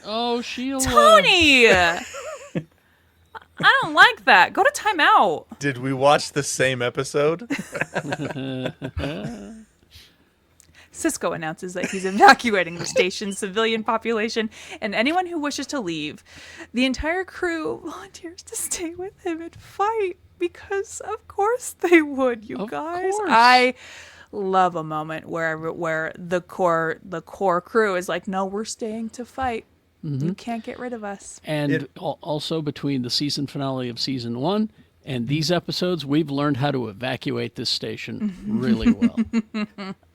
Oh, Sheila. Tony! I don't like that. Go to timeout. Did we watch the same episode? Cisco announces that he's evacuating the station's civilian population and anyone who wishes to leave. The entire crew volunteers to stay with him and fight because, of course, they would. You Of guys, course. I love a moment where the core crew is like, "No, we're staying to fight. You can't get rid of us." And also between the season finale of season 1 And these episodes, we've learned how to evacuate this station really well.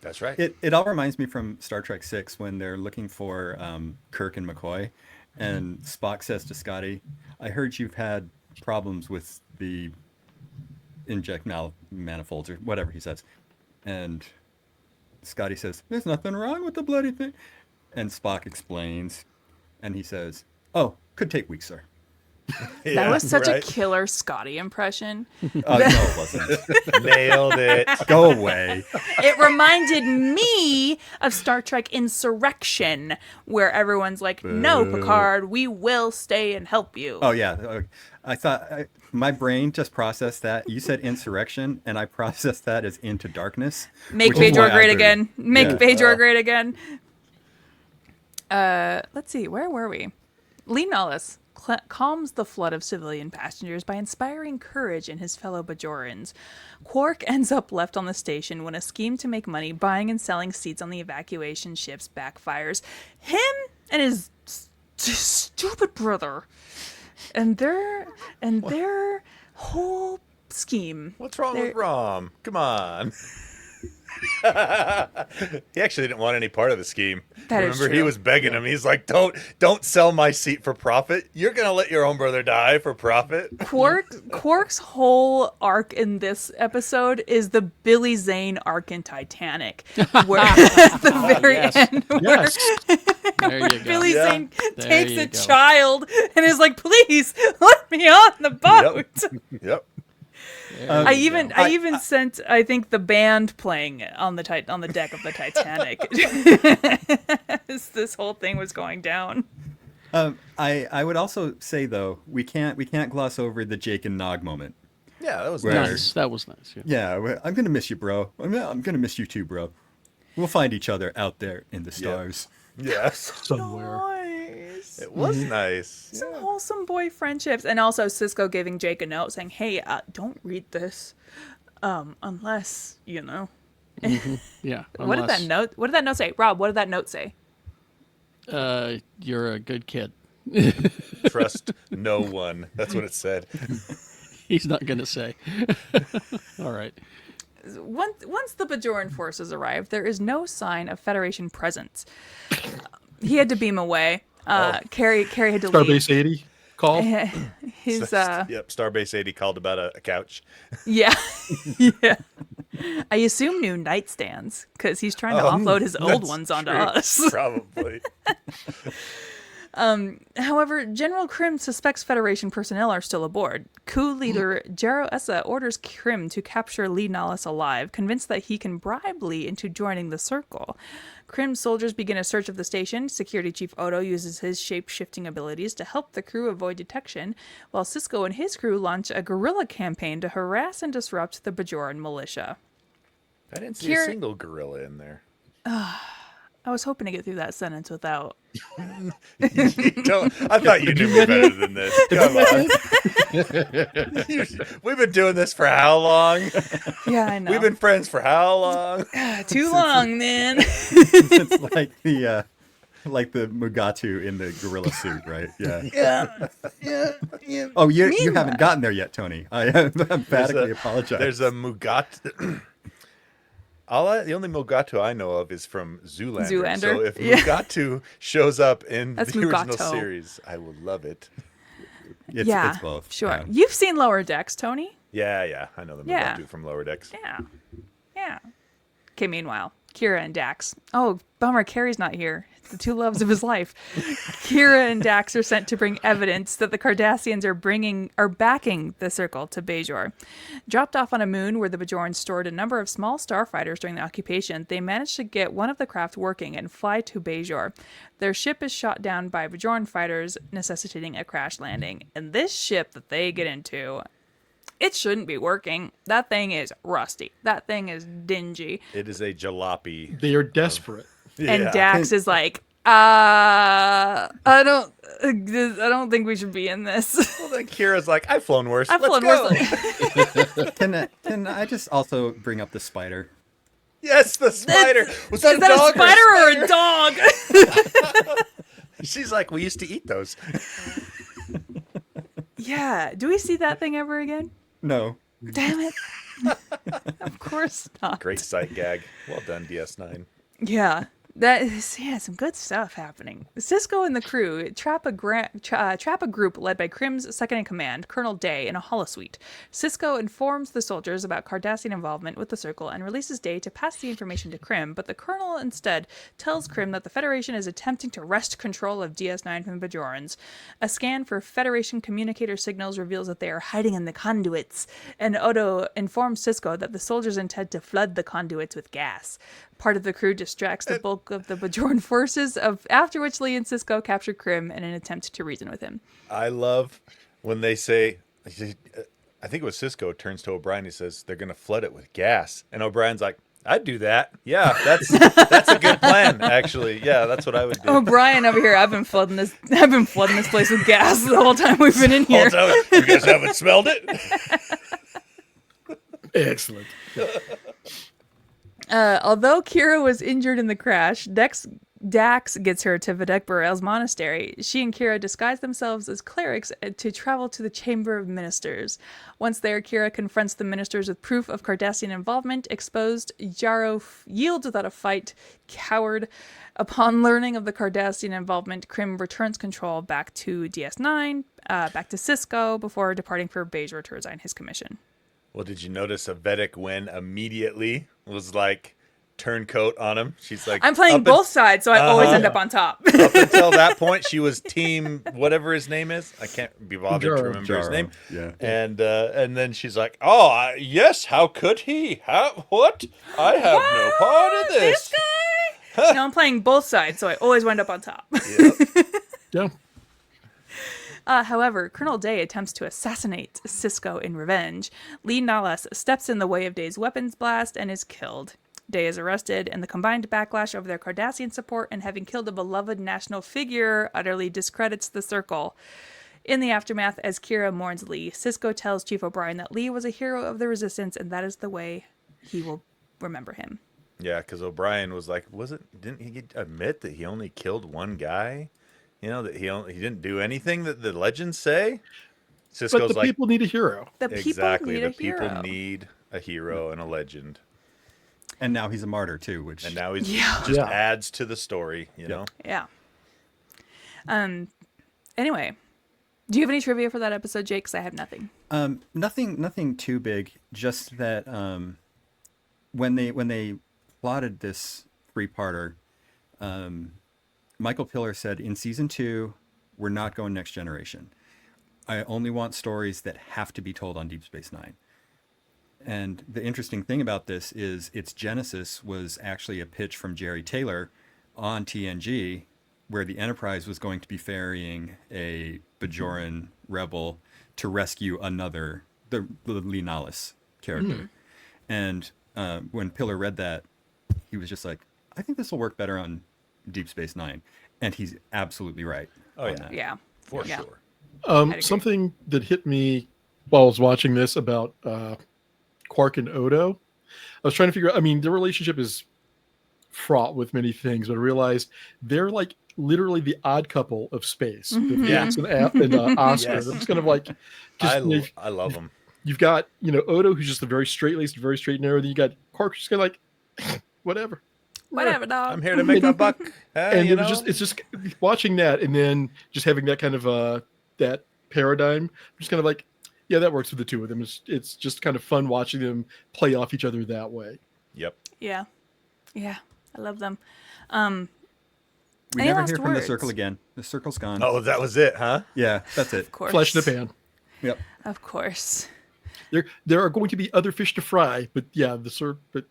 That's right. It all reminds me from Star Trek 6 when they're looking for Kirk and McCoy, and Spock says to Scotty, "I heard you've had problems with the manifolds," or whatever he says. And Scotty says, "There's nothing wrong with the bloody thing." And Spock explains, and he says, "Oh, could take weeks, sir." That was such a right. killer Scotty impression. No, it wasn't. Nailed it. Go away. It reminded me of Star Trek Insurrection, where everyone's like, "No, Picard, we will stay and help you." Oh, yeah. I thought my brain just processed that. You said insurrection, and I processed that as Into Darkness. Make which is why Bajor I great heard- again. Make Yeah. Bajor great again. Let's see, where were we? Lee Nullis calms the flood of civilian passengers by inspiring courage in his fellow Bajorans. Quark ends up left on the station when a scheme to make money buying and selling seats on the evacuation ships backfires. Him and his stupid brother and their whole scheme. What's wrong They're- with Rom? Come on. He actually didn't want any part of the scheme. That is Remember, he true. was begging him. He's like, "Don't sell my seat for profit. You're gonna let your own brother die for profit." Quark's whole arc in this episode is the Billy Zane arc in Titanic, where at the very yes. end, where Yes. There you go. Billy Yeah. Zane There takes you a go. child and is like, "Please let me on the boat." Yep. There I you even go. I even sent, I think, the band playing on the deck of the Titanic as this whole thing was going down. I would also say though we can't gloss over the Jake and Nog moment. Yeah, that was Where- nice. Nice. That was nice. Yeah. Yeah, I'm gonna miss you, bro. I'm gonna miss you too, bro. We'll find each other out there in the stars. Yes, Somewhere. Nice. it was nice. Some wholesome boy friendships, and also Cisco giving Jake a note saying, "Hey, don't read this, unless you know." Yeah. What did that note? What did that note say, Rob? What did that note say? You're a good kid. Trust no one. That's what it said. He's not going to say. All right. Once the Bajoran forces arrive, there is no sign of Federation presence. He had to beam away. Carrie had to leave. Starbase 80 call. His Yep. Starbase 80 called about a couch. yeah, yeah. I assume new nightstands because he's trying to offload his old That's ones onto true. us. Probably. However, General Krim suspects Federation personnel are still aboard. Coup leader Jaro Essa orders Krim to capture Lee Nullis alive, convinced that he can bribe Lee into joining the Circle. Krim's soldiers begin a search of the station. Security Chief Odo uses his shape-shifting abilities to help the crew avoid detection, while Cisco and his crew launch a guerrilla campaign to harass and disrupt the Bajoran militia. I didn't see Here- a single gorilla in there. I was hoping to get through that sentence without. I thought you knew me better than this. Come on. We've been doing this for how long? Yeah, I know. We've been friends for how long? too long, man. It's like the Mugatu in the gorilla suit, right? Yeah. yeah. Oh, you Meanwhile- haven't gotten there yet, Tony. I emphatically apologize. There's a Mugatu. The only Mugatu I know of is from Zoolander. Zoolander? So if Yeah. Mugatu shows up in That's the original Mugato. series, I will love it. It's both. Sure. Yeah. You've seen Lower Decks, Tony? Yeah, I know the Yeah. Mugatu from Lower Decks. Yeah. Okay, meanwhile, Kira and Dax. Oh, bummer, Carrie's not here. The two loves of his life. Kira and Dax are sent to bring evidence that the Cardassians are backing the Circle to Bajor. Dropped off on a moon where the Bajorans stored a number of small starfighters during the occupation, they managed to get one of the craft working and fly to Bajor. Their ship is shot down by Bajoran fighters, necessitating a crash landing. And this ship that they get into, it shouldn't be working. That thing is rusty. That thing is dingy. It is a jalopy. They are desperate. And Yeah. Dax is like, I don't think we should be in this. Well, then Kira's like, I've flown worse. I've Let's flown go. worse. Can I just also bring up the spider? Yes, the spider. Was that Is that a dog spider or a dog? She's like, we used to eat those. Yeah. Do we see that thing ever again? No. Damn it. Of course not. Great sight gag. Well done, DS9. Yeah. That is, yeah, some good stuff happening. Cisco and the crew trap a group led by Krim's second in command, Colonel Day, in a holosuite. Cisco informs the soldiers about Cardassian involvement with the Circle and releases Day to pass the information to Krim, but the Colonel instead tells Krim that the Federation is attempting to wrest control of DS9 from the Bajorans. A scan for Federation communicator signals reveals that they are hiding in the conduits, and Odo informs Cisco that the soldiers intend to flood the conduits with gas. Part of the crew distracts the bulk of the Bajoran forces, after which Lee and Cisco capture Krim in an attempt to reason with him. I love when they say, I think it was Cisco turns to O'Brien. He says they're going to flood it with gas, and O'Brien's like, "I'd do that. Yeah, that's a good plan, actually. Yeah, that's what I would do." Oh, Brian over here, I've been flooding this place with gas the whole time we've been in here. You guys haven't smelled it? Excellent. Although Kira was injured in the crash, Dax gets her to Vedek Burrell's monastery. She and Kira disguise themselves as clerics to travel to the Chamber of Ministers. Once there, Kira confronts the ministers with proof of Cardassian involvement. Exposed, Jaro yields without a fight, coward. Upon learning of the Cardassian involvement, Krim returns control back to DS9, back to Cisco, before departing for Bajor to resign his commission. Well, did you notice a Vedic win immediately was like turncoat on him? She's like, I'm playing both sides, so I always end up on top. Up until that point, she was team whatever his name is. I can't be bothered to remember his name. Yeah. And then she's like, "Oh, yes. How could he? What? I have no part in this." No, I'm playing both sides, so I always wind up on top. Yeah. However, Colonel Day attempts to assassinate Cisco in revenge. Lee Nalas steps in the way of Day's weapons blast and is killed. Day is arrested, and the combined backlash over their Cardassian support and having killed a beloved national figure utterly discredits the Circle. In the aftermath, as Kira mourns Lee, Cisco tells Chief O'Brien that Lee was a hero of the Resistance, and that is the way he will remember him. Yeah, because O'Brien was like, didn't he admit that he only killed one guy? You know, that he didn't do anything that the legends say? Cisco's But the like, people need a hero. The people exactly, need a the people hero. need a hero and a legend. And now he's a martyr too, which And now he's Yeah. just Yeah. adds to the story, you know? Yeah. Anyway, do you have any trivia for that episode, Jake? 'Cause I have nothing. nothing too big. Just that when they plotted this three-parter, Michael Piller said in season 2, we're not going Next Generation. I only want stories that have to be told on Deep Space Nine. And the interesting thing about this is its genesis was actually a pitch from Jerry Taylor on TNG, where the Enterprise was going to be ferrying a Bajoran rebel to rescue the Lee Nalas character. And when Piller read that, he was just like, I think this will work better on Deep Space Nine. And he's absolutely right. Oh, on yeah. that. Yeah. For Yeah. sure. agree. Something that hit me while I was watching this about Quark and Odo. I was trying to figure out, I mean, their relationship is fraught with many things, but I realized they're like literally the odd couple of space. With Yates and Oscar. Yes. It's kind of like, just, I love him. you've got, Odo, who's just a very straight-laced, very straight and narrow. Then you got Quark, who's kind of like, whatever. Whatever, dog. I'm here to make a buck. And you it's just watching that and then just having that kind of that paradigm, just kind of like, yeah, that works for the two of them. It's just kind of fun watching them play off each other that way. Yep. Yeah. Yeah. I love them. We Any never last hear from the words? Circle again. The Circle's gone. Oh, that was it, huh? Yeah, that's it. Of course. Flesh in the pan. Yep. Of course. There are going to be other fish to fry, but yeah, but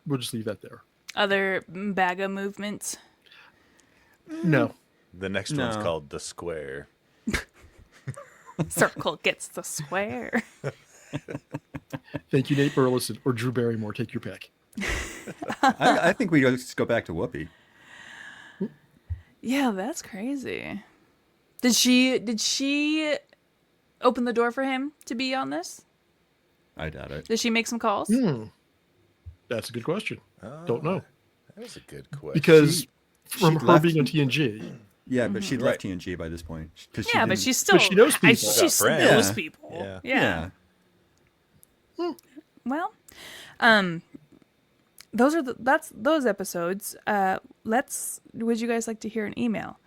we'll just leave that there. Other Baga movements. No. The next one's No. called The Square. Circle gets the square. Thank you, Nate Burleson or Drew Barrymore. Take your pick. I think we just go back to Whoopi. Yeah, that's crazy. Did she open the door for him to be on this? I doubt it. Did she make some calls? That's a good question. Don't know. That was a good question. Because from she her left- being on TNG, Yeah, but she'd left Right. TNG by this point. 'Cause Yeah, but didn't- she's still. she knows people. She Got friends. knows Yeah. people. Yeah. Yeah. Well, those episodes. Would you guys like to hear an email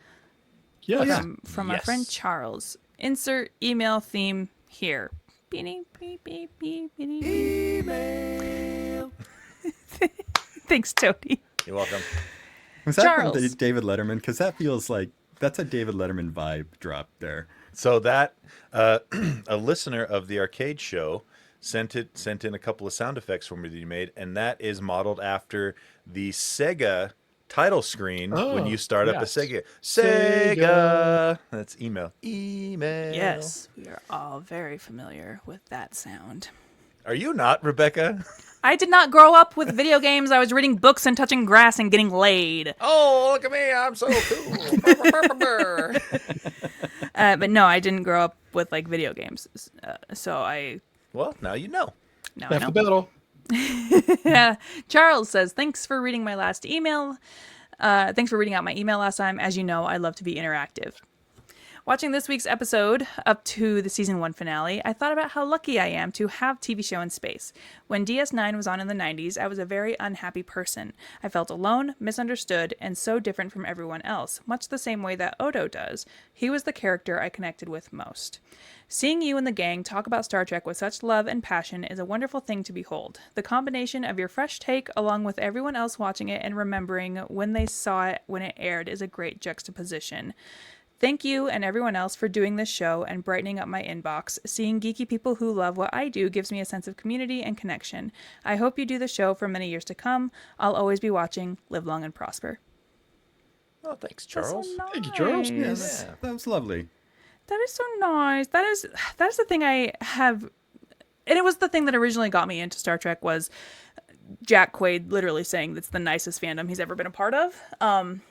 Yes. from our friend Yes. Charles? Insert email theme here. Beep, beep, beep, beep, beep, email. Thanks, Tony. You're welcome. Was that from Charles. David Letterman? Because that feels like that's a David Letterman vibe drop there. So that a listener of the arcade show sent in a couple of sound effects for me that he made, and that is modeled after the Sega title screen when you start up a yes. Sega. Sega. That's email. Email. Yes, we are all very familiar with that sound. Are you not, Rebecca? I did not grow up with video games. I was reading books and touching grass and getting laid. Oh, look at me! I'm so cool. But no, I didn't grow up with like video games. So I Well, now you know. now I Half know. the battle. Yeah. Charles says, thanks for reading my last email. Thanks for reading out my email last time. As you know, I love to be interactive. Watching this week's episode up to the season 1 finale, I thought about how lucky I am to have TV show in space. When DS9 was on in the 90s, I was a very unhappy person. I felt alone, misunderstood, and so different from everyone else, much the same way that Odo does. He was the character I connected with most. Seeing you and the gang talk about Star Trek with such love and passion is a wonderful thing to behold. The combination of your fresh take along with everyone else watching it and remembering when they saw it when it aired is a great juxtaposition. Thank you and everyone else for doing this show and brightening up my inbox. Seeing geeky people who love what I do gives me a sense of community and connection. I hope you do the show for many years to come. I'll always be watching. Live long and prosper. Oh, thanks, That's so Charles. Thank you, Charles. nice. Yeah. That was lovely. That is so nice. That's the thing I have, and it was the thing that originally got me into Star Trek was Jack Quaid literally saying that's the nicest fandom he's ever been a part of. And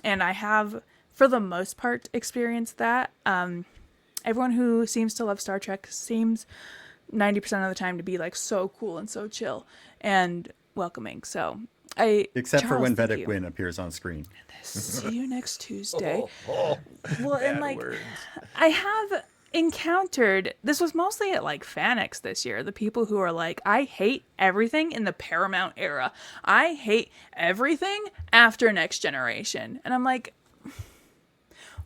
I have, for the most part, experienced that. Everyone who seems to love Star Trek seems 90% of the time to be like so cool and so chill and welcoming. So Except for Charles, when thank Vedic you. Win appears on screen. See you next Tuesday. Oh, Well, and bad like, words. I have encountered, this was mostly at like FanX this year, the people who are like, I hate everything in the Paramount era. I hate everything after Next Generation. And I'm like,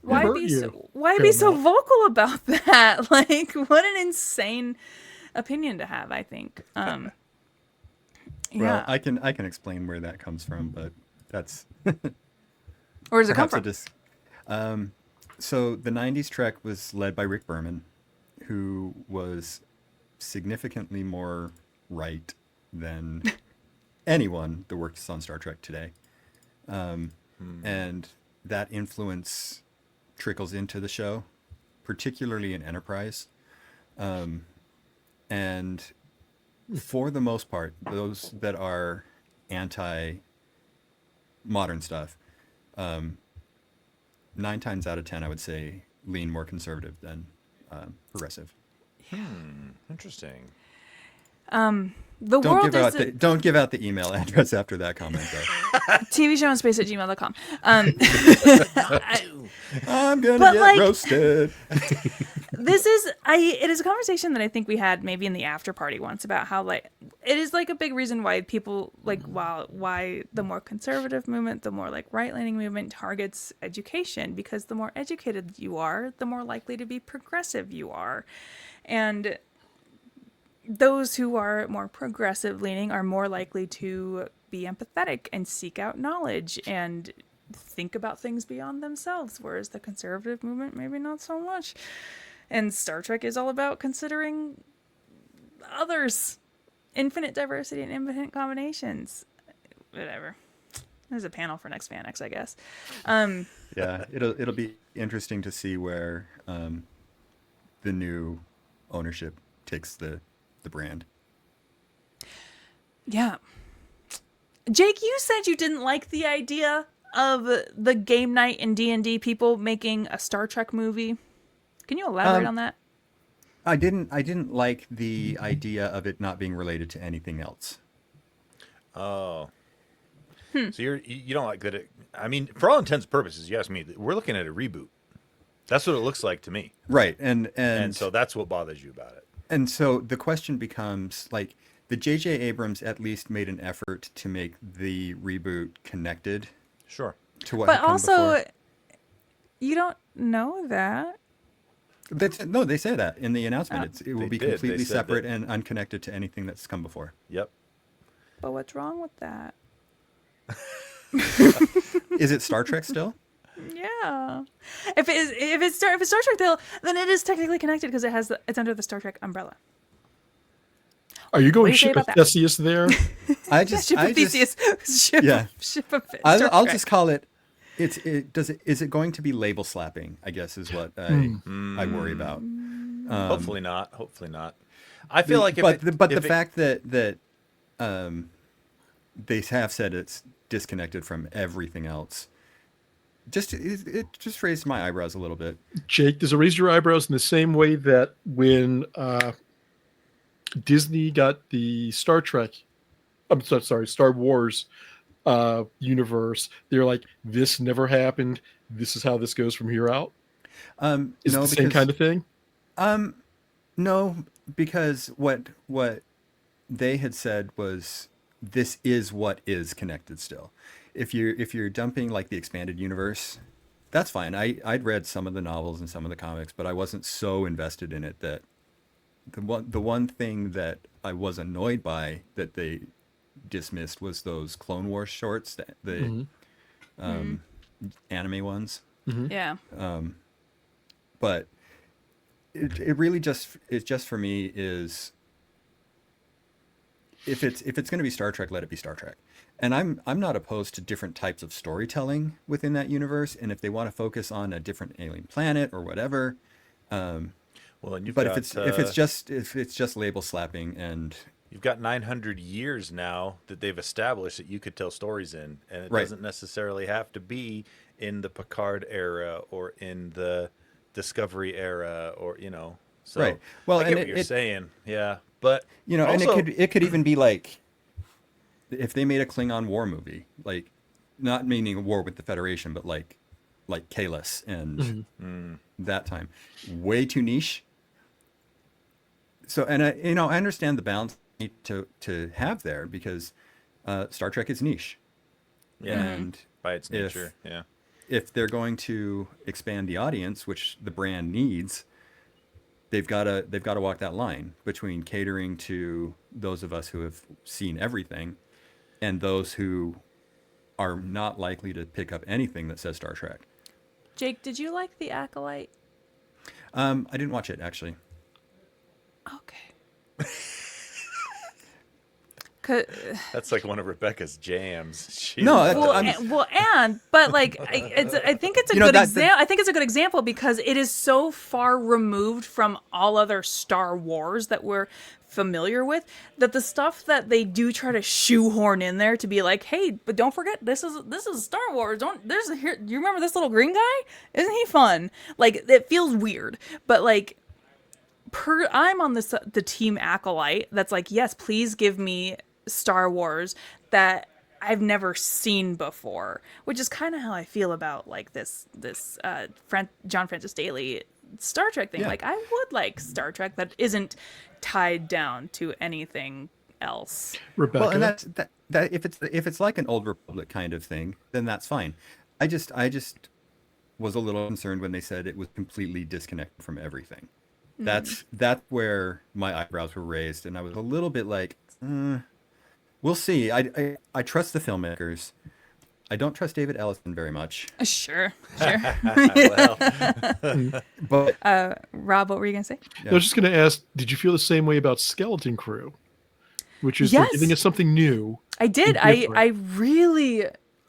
why hurt be you, so Paramount? vocal about that? Like, what an insane opinion to have, I think. Well, Yeah. I can explain where that comes from, but that's Where does it come perhaps from? So the 90s Trek was led by Rick Berman, who was significantly more right than anyone that works on Star Trek today. And that influence trickles into the show, particularly in Enterprise. And for the most part, those that are anti-modern stuff, 9 times out of 10, I would say, lean more conservative than progressive. Interesting. The world is Don't give out the email address after that comment, though. TV show in space at gmail.com. I'm gonna But, get like- roasted. It is a conversation that I think we had maybe in the after party once about how like it is like a big reason why people like why the more conservative movement, the more like right-leaning movement targets education, because the more educated you are, the more likely to be progressive you are. And those who are more progressive leaning are more likely to be empathetic and seek out knowledge and think about things beyond themselves, whereas the conservative movement maybe not so much. And Star Trek is all about considering others, infinite diversity and infinite combinations. Whatever. There's a panel for next FanX, I guess. Yeah, it'll be interesting to see where the new ownership takes the brand. Yeah. Jake, you said you didn't like the idea of the game night and D&D people making a Star Trek movie. Can you elaborate on that? I didn't like the idea of it not being related to anything else. Oh. So you don't like that it, I mean, for all intents and purposes, you ask me, we're looking at a reboot. That's what it looks like to me. Right, and And so that's what bothers you about it. And so the question becomes like, the J.J. Abrams at least made an effort to make the reboot connected Sure. to what But had come also, before. you don't know that. No, they say that in the announcement. Oh. It will They be did. They completely said separate that- and unconnected to anything that's come before. Yep. But what's wrong with that? Is it Star Trek still? Yeah. If it's Star Trek, then it is technically connected because it's under the Star Trek umbrella. Are you What do going you say ship of about that? Theseus there? I just, Ship I of just, Theseus. Ship yeah. Ship of Star I'll Trek. just call it. Is it going to be label slapping? I guess is what I worry about. Hopefully not. Hopefully not. I feel like if the fact that they have said it's disconnected from everything else, it just raised my eyebrows a little bit. Jake, does it raise your eyebrows in the same way that when Disney got the Star Trek, I'm so sorry, Star Wars universe, they're like, this never happened. This is how this goes from here out. Is it No, the same kind of thing? No, because what they had said was this is what is connected still. If you're dumping like the expanded universe, that's fine. I'd read some of the novels and some of the comics, but I wasn't so invested in it that the one thing that I was annoyed by that they dismissed was those Clone Wars shorts, the anime ones. Yeah. But it really just for me is if it's going to be Star Trek, let it be Star Trek. And I'm not opposed to different types of storytelling within that universe. And if they want to focus on a different alien planet or whatever, well, and you've but got, if it's just label slapping and you've got 900 years now that they've established that you could tell stories in, and it Right. doesn't necessarily have to be in the Picard era or in the Discovery era, or So Right. Well, I get and what you're it- saying, yeah, but and also, it could even be like if they made a Klingon war movie, like not meaning a war with the Federation, but like Kalis and that time, way too niche. So, and I understand the balance you need to have there because Star Trek is niche, yeah, and by its if- nature, yeah. if they're going to expand the audience, which the brand needs, they've got to walk that line between catering to those of us who have seen everything and those who are not likely to pick up anything that says Star Trek. Jake, did you like The Acolyte? I didn't watch it actually. Okay. 'Cause- That's like one of Rebecca's jams. She No, loves well, I'm- but like, I think it's a You know, good that- example. I think it's a good example because it is so far removed from all other Star Wars that we're familiar with that the stuff that they do try to shoehorn in there to be like, hey, but don't forget this is Star Wars. You remember this little green guy? Isn't he fun? Like it feels weird, but like. I'm on the team Acolyte that's like, yes, please give me Star Wars that I've never seen before, which is kind of how I feel about like this John Francis Daley Star Trek thing. Yeah. Like I would like Star Trek that isn't tied down to anything else. Rebecca? Well, and that if it's like an Old Republic kind of thing, then that's fine. I just was a little concerned when they said it was completely disconnected from everything. That's where my eyebrows were raised, and I was a little bit like, we'll see. I trust the filmmakers. I don't trust David Ellison very much. Sure. well, But Rob, what were you gonna say? I was just going to ask, did you feel the same way about Skeleton Crew? Which is they're Yes. giving us something new. I did. and different. I really,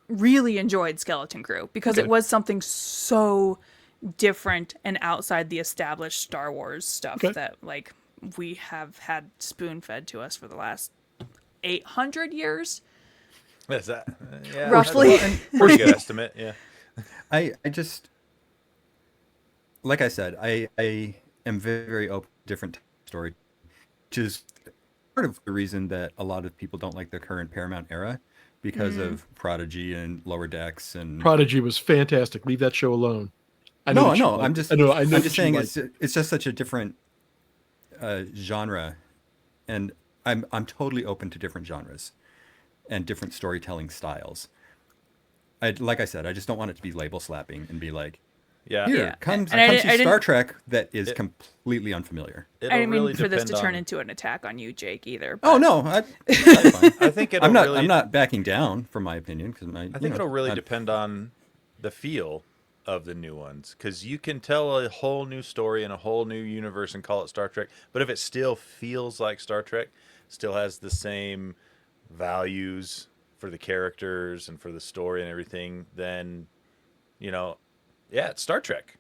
really enjoyed Skeleton Crew because Okay. it was something so different and outside the established Star Wars stuff Okay. that like we have had spoon fed to us for the last 800 years. is that yeah, Roughly. that's a pretty good estimate, yeah. I just, like I said, I am very, very open to different story, which is part of the reason that a lot of people don't like the current Paramount era because of Prodigy and Lower Decks and Prodigy was fantastic. Leave that show alone. I no, that you like- I'm just I know I'm that just you saying like- it's just such a different genre, and I'm totally open to different genres and different storytelling styles. Like I said, I just don't want it to be label slapping and be like, Yeah. here Yeah. comes, And I comes didn't- Star Trek that is completely unfamiliar. It'll I didn't really mean for this to depend turn on- into an attack on you, Jake, either. Oh but- no, that's fine. I think it'll I'm not. really, I'm not backing down from my opinion because I think it'll really depend on the feel of the new ones, because you can tell a whole new story in a whole new universe and call it Star Trek, but if it still feels like Star Trek, still has the same values for the characters and for the story and everything, then yeah, it's Star Trek.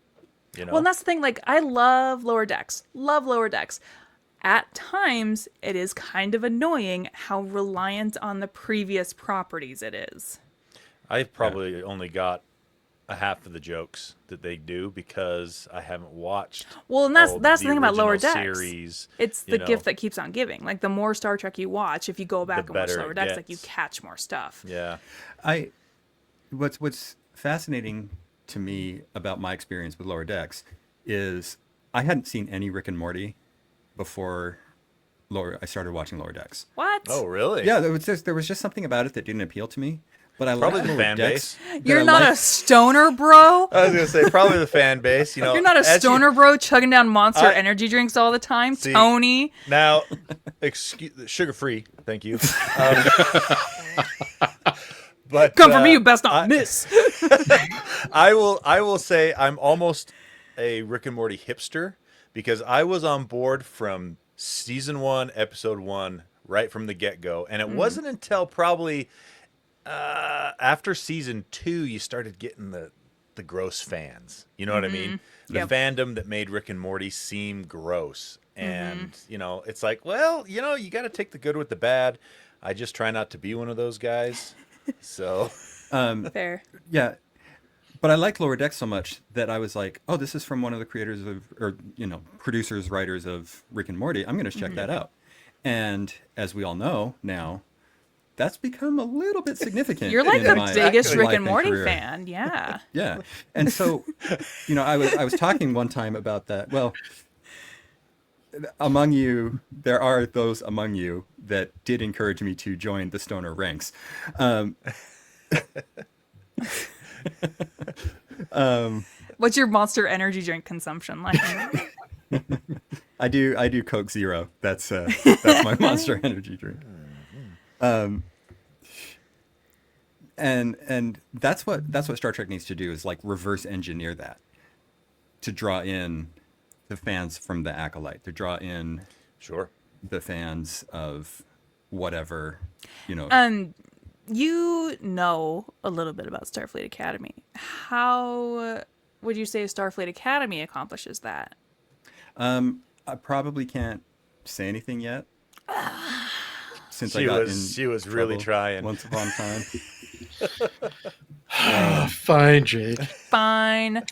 Well, and that's the thing. Like, I love Lower Decks. Love Lower Decks. At times, it is kind of annoying how reliant on the previous properties it is. I've probably only got a half of the jokes that they do because I haven't watched. Well, and that's all the thing about Lower original Decks. series, It's the gift that keeps on giving. Like, the more Star Trek you watch, if you go back and watch better Lower it Decks, like, you gets. catch more stuff. Yeah. What's fascinating to me about my experience with Lower Decks is I hadn't seen any Rick and Morty before I started watching Lower Decks. What? Oh, really? Yeah, there was just something about it that didn't appeal to me. But I Probably liked the Lower fan Decks. base. You're not a stoner bro? I was gonna say probably the fan base. You're not a as you- stoner bro chugging down Monster I- energy drinks all the time, See, Tony. Now, excuse sugar free. Thank you. But Come for me, you best not miss. I will say I'm almost a Rick and Morty hipster because I was on board from season 1, episode 1, right from the get go, and it wasn't until probably after season 2 you started getting the gross fans. You know what I mean? The Yep. fandom that made Rick and Morty seem gross, and it's like, well, you got to take the good with the bad. I just try not to be one of those guys. So. Fair. Yeah, but I liked Lower Decks so much that I was like, oh, this is from one of the creators or producers, writers of Rick and Morty. I'm going to check that out. And as we all know now, that's become a little bit significant. You're like in the my biggest Rick life and Morty career. fan. Yeah. Yeah, and so, I was talking one time about that. Well, among you, there are those among you that did encourage me to join the stoner ranks. What's your Monster energy drink consumption like? I do Coke Zero. That's my Monster Energy drink. And that's what Star Trek needs to do is like reverse engineer that to draw in the fans from the Acolyte, to draw in Sure. the fans of whatever, You know a little bit about Starfleet Academy. How would you say Starfleet Academy accomplishes that? I probably can't say anything yet. Since I got She was really trouble trying. once upon a time. Fine, Jake. Fine.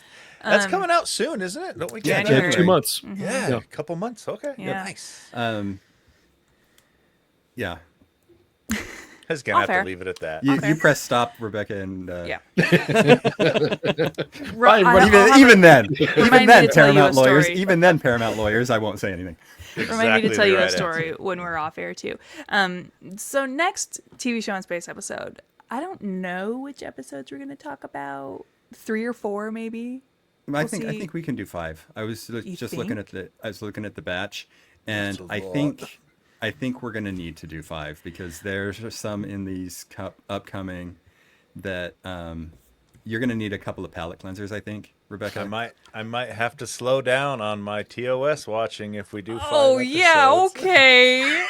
That's coming out soon, isn't it? Don't we? Yeah, January. Yeah, 2 months. Yeah, Yeah. a couple months. Okay. Yeah. Nice. Yeah. I was gonna All have fair. to leave it at that. You press stop, Rebecca, and Yeah. Right, I'll even have even then, Remind me to tell you a Paramount lawyers, story. even then, Paramount lawyers, I won't say anything. Remind me Exactly to tell the you a right story answer. when we're off air too. So next TV show in space episode, I don't know which episodes we're going to talk about. 3 or 4 maybe. I We'll think see. we can do 5. I was just looking at think? the batch, and That's a I lot. think we're gonna need to do 5 because there's some in these upcoming that you're gonna need a couple of palate cleansers. I think, Rebecca. I might have to slow down on my TOS watching if we do 5 Oh yeah, episodes. okay.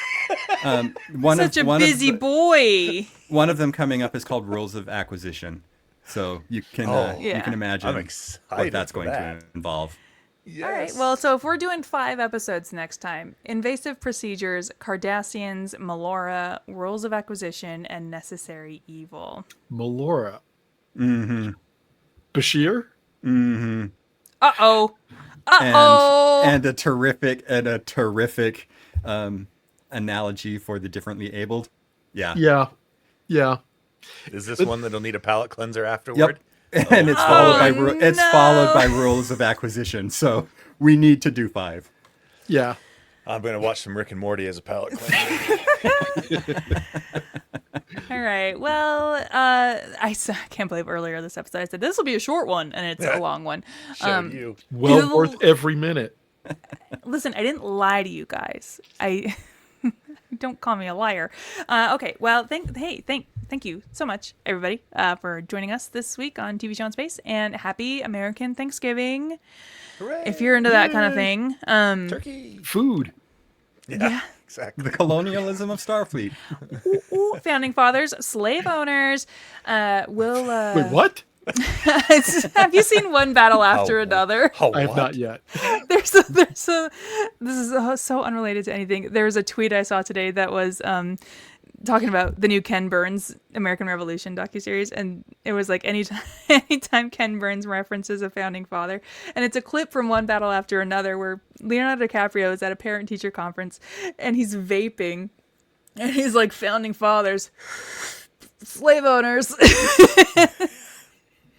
One Such a busy boy. One of them coming up is called Rules of Acquisition, so you can Yeah. you can imagine I'm excited what that's for going that. to involve. Yes. All right. Well, so if we're doing 5 episodes next time, invasive procedures, Cardassians, Melora, rules of acquisition, and necessary evil. Melora. Mm-hmm. Bashir? Uh-oh. Uh-oh. And a terrific analogy for the differently abled. Yeah. Yeah. Yeah. Is this one that'll need a palate cleanser afterward? Yep. And it's followed by Oh, it's followed by rules of acquisition. So we need to do 5. Yeah. I'm gonna watch some Rick and Morty as a palate cleanser. All right. Well, can't believe earlier this episode I said this will be a short one, and it's a long one. Showed you. Well It'll- worth every minute. Listen, I didn't lie to you guys. I don't call me a liar. Okay. Well, thank you so much, everybody, for joining us this week on TV Show in Space, and happy American Thanksgiving. Hooray! If you're into that kind of thing. Turkey. Food. Yeah, exactly. The colonialism of Starfleet. Ooh, founding fathers, slave owners. Will. Wait, what? Have you seen One Battle After Oh, Another? Oh, I have what? not yet. This is so unrelated to anything. There was a tweet I saw today that was talking about the new Ken Burns American Revolution docuseries, and it was like anytime Ken Burns references a founding father, and it's a clip from One Battle After Another where Leonardo DiCaprio is at a parent-teacher conference and he's vaping, and he's like, founding fathers, slave owners.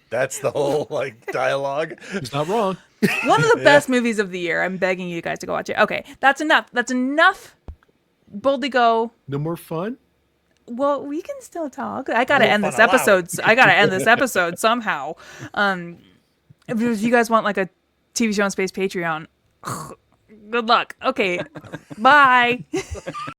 That's the whole like dialogue. He's not wrong. One of the best movies of the year. I'm begging you guys to go watch it. Okay, that's enough. That's enough. Boldly go. No more fun? Well, we can still talk. I gotta end fun this allowed. episode. I gotta end this episode somehow. If you guys want like a TV Show in Space Patreon, good luck. Okay, bye.